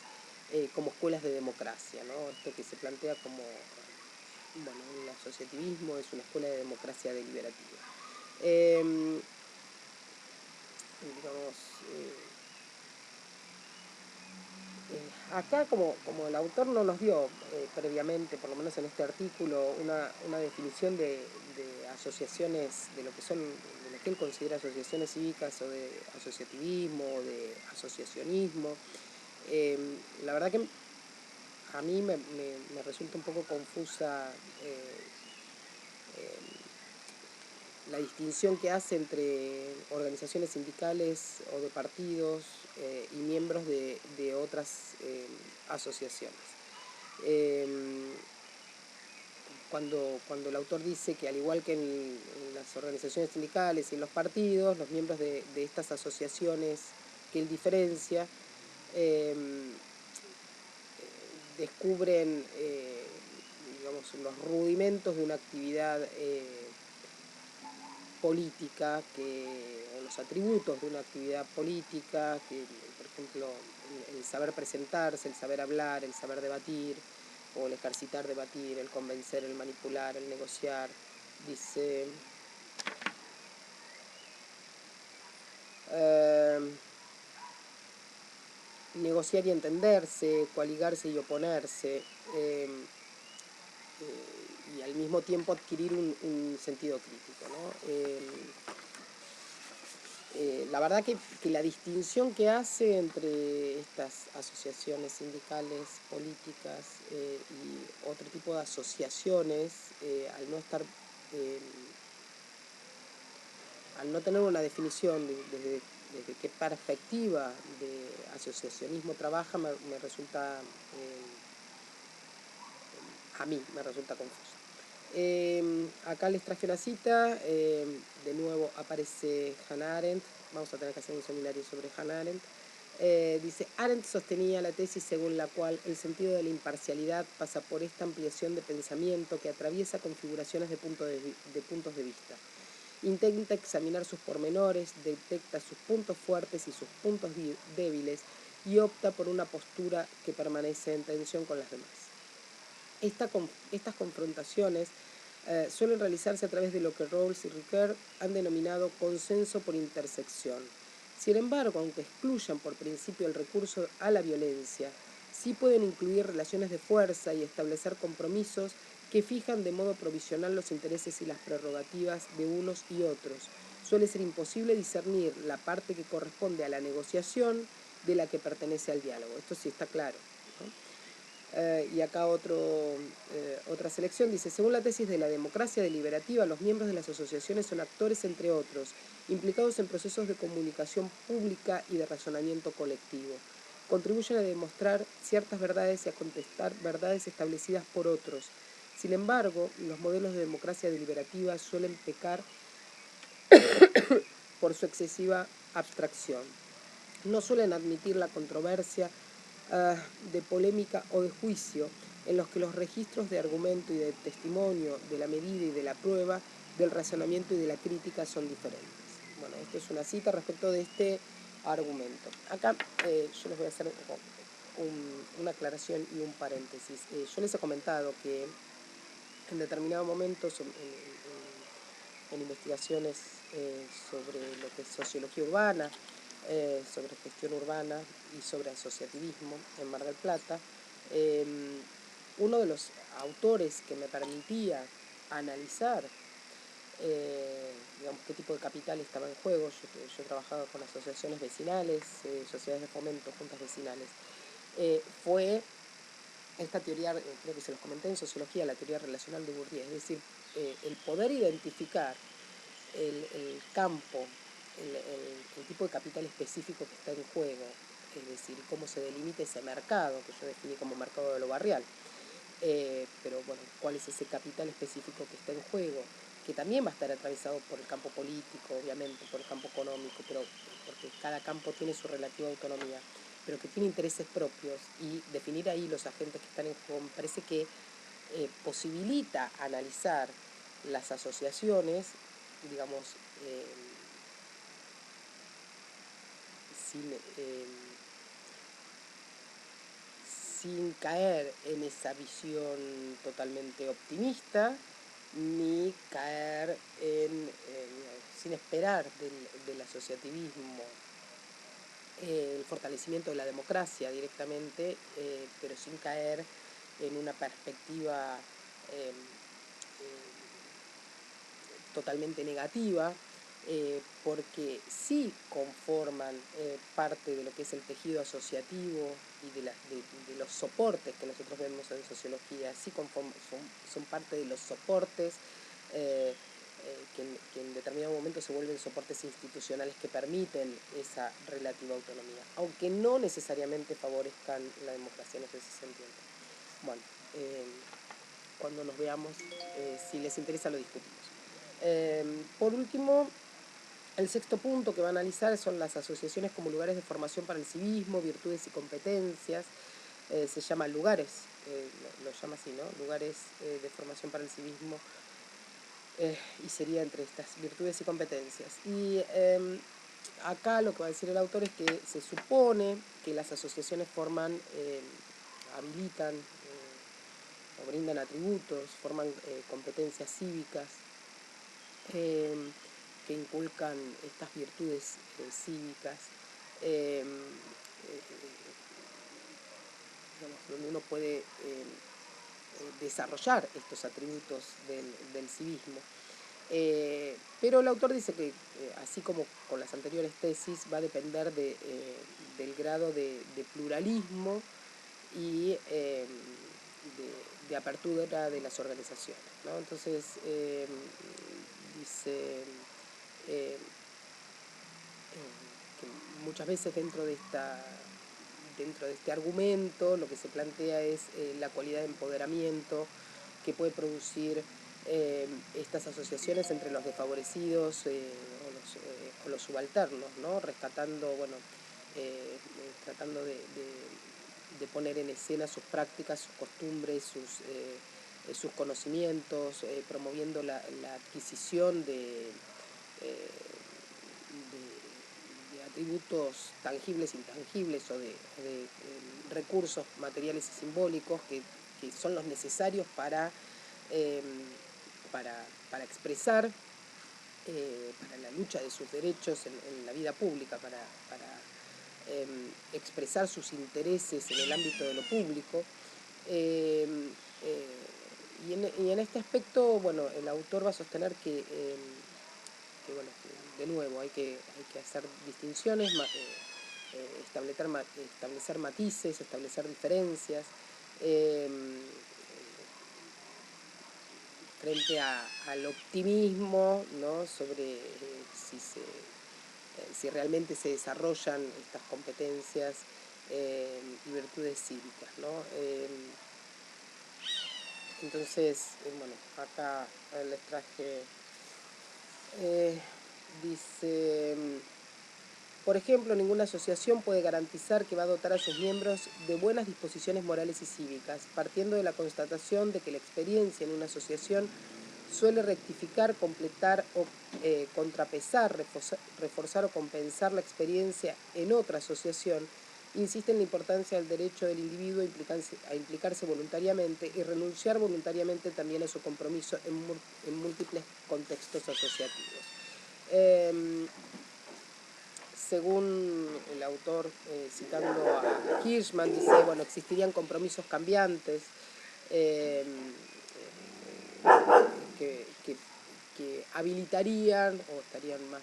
[SPEAKER 1] como escuelas de democracia, ¿no? Esto que se plantea como, bueno, el asociativismo es una escuela de democracia deliberativa. Digamos, acá como el autor no nos dio previamente, por lo menos en este artículo, una definición de asociaciones, de lo que son, de lo que él considera asociaciones cívicas o de asociativismo o de asociacionismo. La verdad que a mí me resulta un poco confusa la distinción que hace entre organizaciones sindicales o de partidos y miembros de otras asociaciones. Cuando el autor dice que, al igual que en las organizaciones sindicales y en los partidos, los miembros de estas asociaciones que él diferencia descubren digamos, los rudimentos de una actividad política, o los atributos de una actividad política, que, por ejemplo, el saber presentarse, el saber hablar, el saber debatir, o el ejercitar debatir, el convencer, el manipular, el negociar. Dice: negociar y entenderse, coaligarse y oponerse, y al mismo tiempo adquirir un sentido crítico, ¿no? La verdad que la distinción que hace entre estas asociaciones sindicales, políticas y otro tipo de asociaciones, al no estar, al no tener una definición desde qué perspectiva de asociacionismo trabaja, me resulta, a mí me resulta confuso. Acá les traje una cita, de nuevo aparece Hannah Arendt. Vamos a tener que hacer un seminario sobre Hannah Arendt. Dice: Arendt sostenía la tesis según la cual el sentido de la imparcialidad pasa por esta ampliación de pensamiento que atraviesa configuraciones de puntos de vista. Intenta examinar sus pormenores, detecta sus puntos fuertes y sus puntos débiles y opta por una postura que permanece en tensión con las demás. Estas confrontaciones suelen realizarse a través de lo que Rawls y Ricoeur han denominado consenso por intersección. Sin embargo, aunque excluyan por principio el recurso a la violencia, sí pueden incluir relaciones de fuerza y establecer compromisos que fijan de modo provisional los intereses y las prerrogativas de unos y otros. Suele ser imposible discernir la parte que corresponde a la negociación de la que pertenece al diálogo. Esto sí está claro, ¿no? Y acá otra selección dice, según la tesis de la democracia deliberativa, los miembros de las asociaciones son actores, entre otros, implicados en procesos de comunicación pública y de razonamiento colectivo. Contribuyen a demostrar ciertas verdades y a contestar verdades establecidas por otros. Sin embargo, los modelos de democracia deliberativa suelen pecar por su excesiva abstracción. No suelen admitir la controversia de polémica o de juicio, en los que los registros de argumento y de testimonio, de la medida y de la prueba, del razonamiento y de la crítica son diferentes. Bueno, esto es una cita respecto de este argumento. Acá yo les voy a hacer una aclaración y un paréntesis. Yo les he comentado que en determinados momentos en investigaciones sobre lo que es sociología urbana, sobre gestión urbana y sobre asociativismo en Mar del Plata, uno de los autores que me permitía analizar digamos, qué tipo de capital estaba en juego. Yo he trabajado con asociaciones vecinales, sociedades de fomento, juntas vecinales, fue esta teoría, creo que se los comenté en sociología, la teoría relacional de Bourdieu, es decir, el poder identificar el campo, el tipo de capital específico que está en juego, es decir, cómo se delimita ese mercado, que yo definí como mercado de lo barrial, pero bueno, cuál es ese capital específico que está en juego, que también va a estar atravesado por el campo político, obviamente, por el campo económico, pero porque cada campo tiene su relativa autonomía, pero que tiene intereses propios, y definir ahí los agentes que están en juego me parece que posibilita analizar las asociaciones, digamos, sin, sin caer en esa visión totalmente optimista, ni caer sin esperar del asociativismo el fortalecimiento de la democracia directamente, pero sin caer en una perspectiva eh, totalmente negativa, porque sí conforman parte de lo que es el tejido asociativo y de los soportes que nosotros vemos en sociología, sí son parte de los soportes que en determinado momento se vuelven soportes institucionales que permiten esa relativa autonomía, aunque no necesariamente favorezcan la democracia, no sé si se entiende. Bueno, cuando nos veamos, si les interesa lo discutimos. Por último, el sexto punto que va a analizar son las asociaciones como lugares de formación para el civismo, virtudes y competencias. Se llama lugares, lo llama así, ¿no? Lugares de formación para el civismo, y sería entre estas virtudes y competencias. Y acá lo que va a decir el autor es que se supone que las asociaciones forman, habilitan o brindan atributos, forman competencias cívicas, que inculcan estas virtudes cívicas, digamos, donde uno puede desarrollar estos atributos del civismo. Pero el autor dice que, así como con las anteriores tesis, va a depender del grado de pluralismo y de apertura de las organizaciones, ¿no? Entonces, dice que muchas veces dentro de este argumento lo que se plantea es la cualidad de empoderamiento que puede producir estas asociaciones entre los desfavorecidos o los subalternos, ¿no? Rescatando, bueno, tratando de poner en escena sus prácticas, sus costumbres, sus conocimientos, promoviendo la adquisición de atributos tangibles, intangibles o de recursos materiales y simbólicos que son los necesarios para para expresar, para la lucha de sus derechos en la vida pública, para expresar sus intereses en el ámbito de lo público. Y en este aspecto, bueno, el autor va a sostener que bueno, de nuevo hay que hacer distinciones, establecer matices, establecer diferencias, eh, frente al optimismo, ¿no?, sobre si realmente se desarrollan estas competencias y virtudes cívicas, ¿no? Entonces, bueno, acá les traje, dice, por ejemplo, ninguna asociación puede garantizar que va a dotar a sus miembros de buenas disposiciones morales y cívicas, partiendo de la constatación de que la experiencia en una asociación suele rectificar, completar o contrapesar, reforzar o compensar la experiencia en otra asociación. Insiste en la importancia del derecho del individuo a implicarse voluntariamente y renunciar voluntariamente también a su compromiso en múltiples contextos asociativos. Según el autor, citando a Hirschman, dice, bueno, existirían compromisos cambiantes que habilitarían o estarían más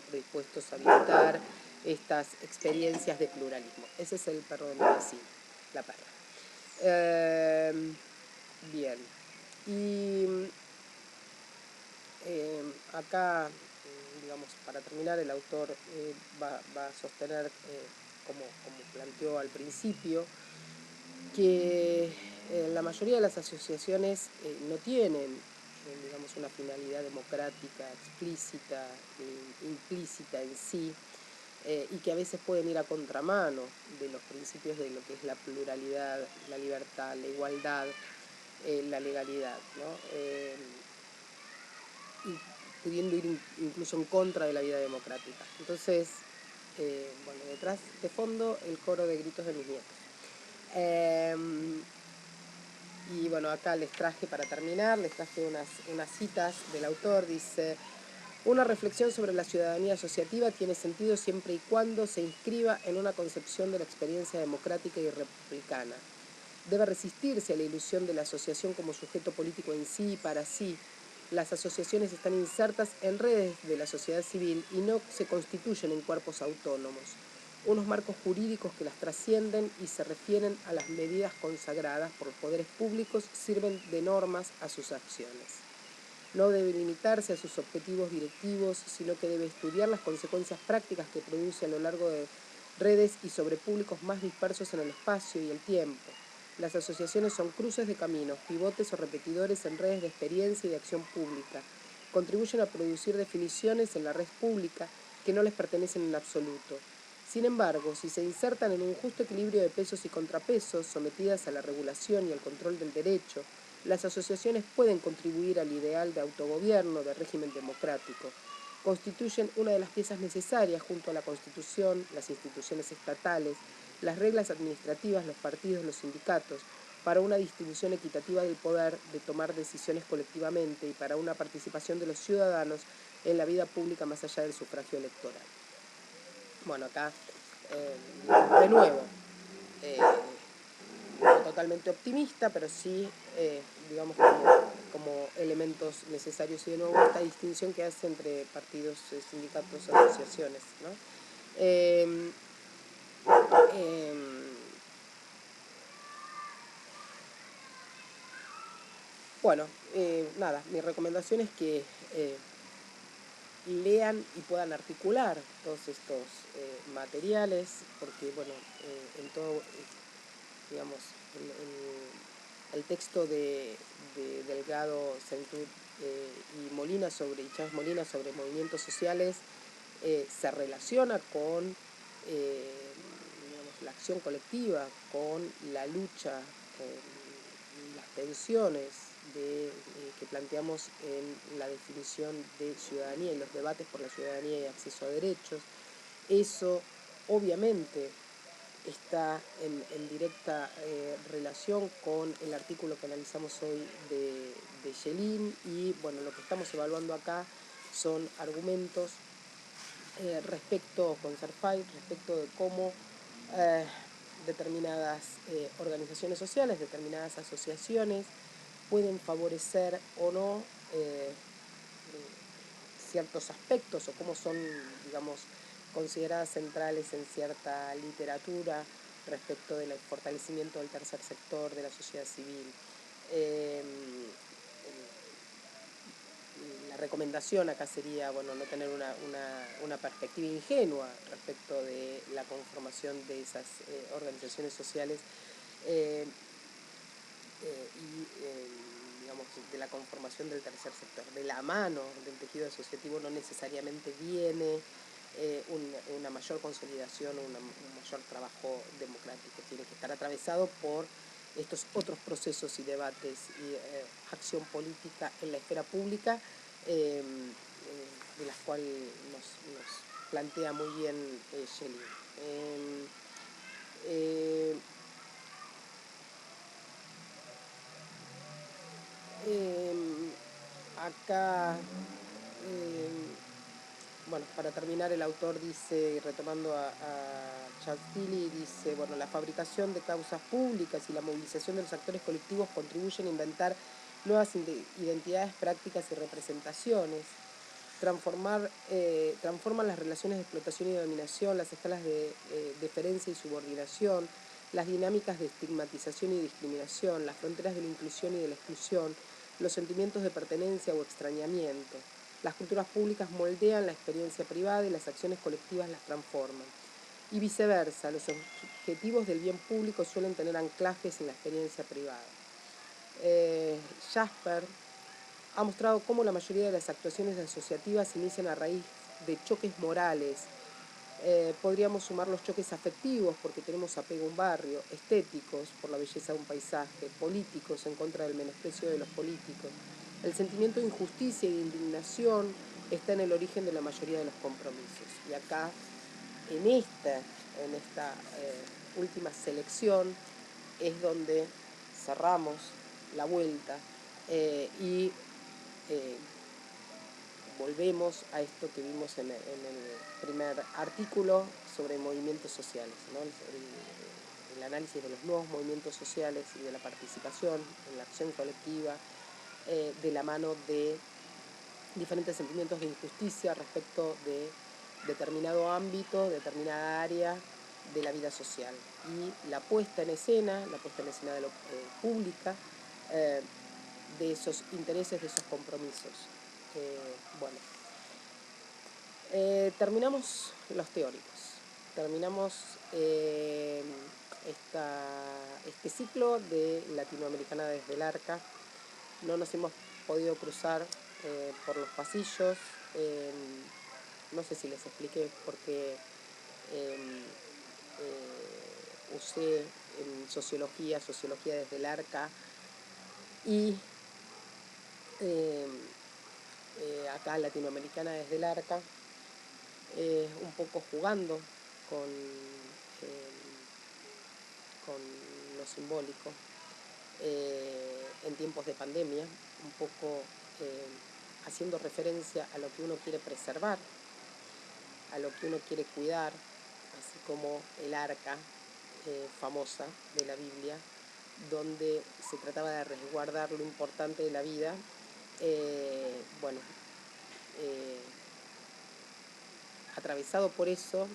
[SPEAKER 1] predispuestos a habilitar estas experiencias de pluralismo. Ese es el perro de mi vecino, la perra. Bien. Y acá, digamos, para terminar, el autor va a sostener, como planteó al principio, que la mayoría de las asociaciones no tienen, digamos, una finalidad democrática explícita, implícita en sí, y que a veces pueden ir a contramano de los principios de lo que es la pluralidad, la libertad, la igualdad, la legalidad, ¿no? Y pudiendo ir incluso en contra de la vida democrática. Entonces, bueno, detrás de fondo el coro de gritos de mis nietos. Y bueno, acá les traje, para terminar, les traje unas citas del autor. Dice: una reflexión sobre la ciudadanía asociativa tiene sentido siempre y cuando se inscriba en una concepción de la experiencia democrática y republicana. Debe resistirse a la ilusión de la asociación como sujeto político en sí y para sí. Las asociaciones están insertas en redes de la sociedad civil y no se constituyen en cuerpos autónomos, unos marcos jurídicos que las trascienden y se refieren a las medidas consagradas por los poderes públicos, sirven de normas a sus acciones. No debe limitarse a sus objetivos directivos, sino que debe estudiar las consecuencias prácticas que produce a lo largo de redes y sobre públicos más dispersos en el espacio y el tiempo. Las asociaciones son cruces de caminos, pivotes o repetidores en redes de experiencia y de acción pública. Contribuyen a producir definiciones en la red pública que no les pertenecen en absoluto. Sin embargo, si se insertan en un justo equilibrio de pesos y contrapesos, sometidas a la regulación y al control del derecho, las asociaciones pueden contribuir al ideal de autogobierno, de régimen democrático. Constituyen una de las piezas necesarias junto a la Constitución, las instituciones estatales, las reglas administrativas, los partidos, los sindicatos, para una distribución equitativa del poder, de tomar decisiones colectivamente y para una participación de los ciudadanos en la vida pública más allá del sufragio electoral. Bueno, acá, de nuevo, no totalmente optimista, pero sí, digamos, como elementos necesarios. Y de nuevo esta distinción que hace entre partidos, sindicatos, asociaciones, ¿no? Bueno, nada, mi recomendación es que lean y puedan articular todos estos materiales, porque, bueno, en todo, digamos, el texto de Delgado, Centur y Molina y Chávez Molina sobre movimientos sociales se relaciona con digamos, la acción colectiva, con la lucha, las tensiones que planteamos en la definición de ciudadanía y los debates por la ciudadanía y acceso a derechos. Eso obviamente está en directa relación con el artículo que analizamos hoy de Schelin, y bueno, lo que estamos evaluando acá son argumentos respecto con Sarfay, respecto de cómo determinadas organizaciones sociales, determinadas asociaciones pueden favorecer o no ciertos aspectos, o cómo son, digamos, consideradas centrales en cierta literatura respecto del fortalecimiento del tercer sector, de la sociedad civil. La recomendación acá sería, bueno, no tener una perspectiva ingenua respecto de la conformación de esas organizaciones sociales digamos, de la conformación del tercer sector. De la mano del tejido asociativo no necesariamente viene una mayor consolidación o un mayor trabajo democrático. Tiene que estar atravesado por estos otros procesos y debates y acción política en la esfera pública, de las cuales nos plantea muy bien Schelin. Acá, bueno, para terminar, el autor dice, retomando a Charles Tilly, dice, bueno, la fabricación de causas públicas y la movilización de los actores colectivos contribuyen a inventar nuevas identidades, prácticas y representaciones, transforman las relaciones de explotación y dominación, las escalas de deferencia y subordinación, las dinámicas de estigmatización y discriminación, las fronteras de la inclusión y de la exclusión, los sentimientos de pertenencia o extrañamiento. Las culturas públicas moldean la experiencia privada y las acciones colectivas las transforman. Y viceversa, los objetivos del bien público suelen tener anclajes en la experiencia privada. Jasper ha mostrado cómo la mayoría de las actuaciones asociativas inician a raíz de choques morales. Podríamos sumar los choques afectivos, porque tenemos apego a un barrio, estéticos, por la belleza de un paisaje, políticos, en contra del menosprecio de los políticos. El sentimiento de injusticia y de indignación está en el origen de la mayoría de los compromisos. Y acá, en esta última selección, es donde cerramos la vuelta y volvemos a esto que vimos en el primer artículo sobre movimientos sociales, ¿no? El análisis de los nuevos movimientos sociales y de la participación en la acción colectiva, de la mano de diferentes sentimientos de injusticia respecto de determinado ámbito, determinada área de la vida social, y la puesta en escena de lo pública, de esos intereses, de esos compromisos. Bueno, terminamos los teóricos, terminamos este ciclo de Latinoamericana desde el Arca. No nos hemos podido cruzar por los pasillos, no sé si les expliqué porque usé en sociología desde el Arca, y acá Latinoamericana desde el Arca, un poco jugando con, con lo simbólico, en tiempos de pandemia, un poco haciendo referencia a lo que uno quiere preservar, a lo que uno quiere cuidar, así como el arca famosa de la Biblia, donde se trataba de resguardar lo importante de la vida. Bueno, atravesado por eso,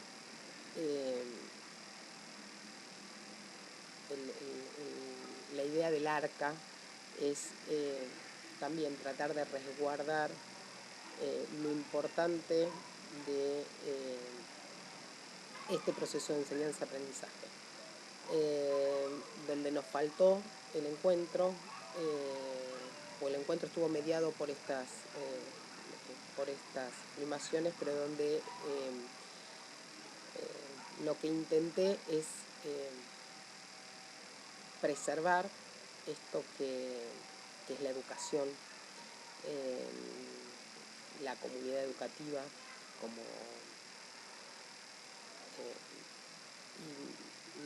[SPEAKER 1] la idea del arca es también tratar de resguardar lo importante de este proceso de enseñanza-aprendizaje, donde nos faltó el encuentro, o el encuentro estuvo mediado por estas filmaciones, pero donde lo que intenté es preservar esto que es la educación, la comunidad educativa, como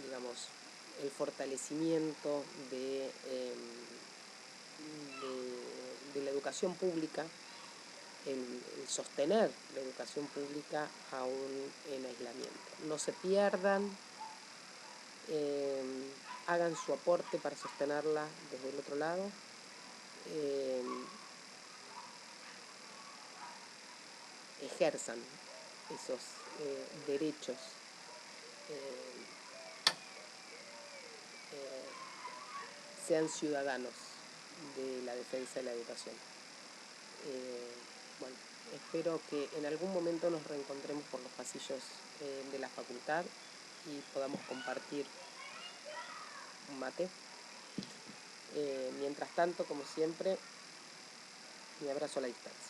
[SPEAKER 1] digamos, el fortalecimiento de la educación pública, el sostener la educación pública aún en aislamiento. No se pierdan, hagan su aporte para sostenerla desde el otro lado. Ejerzan esos derechos, sean ciudadanos de la defensa de la educación. Bueno, espero que en algún momento nos reencontremos por los pasillos de la facultad y podamos compartir un mate. Mientras tanto, como siempre, mi abrazo a la distancia.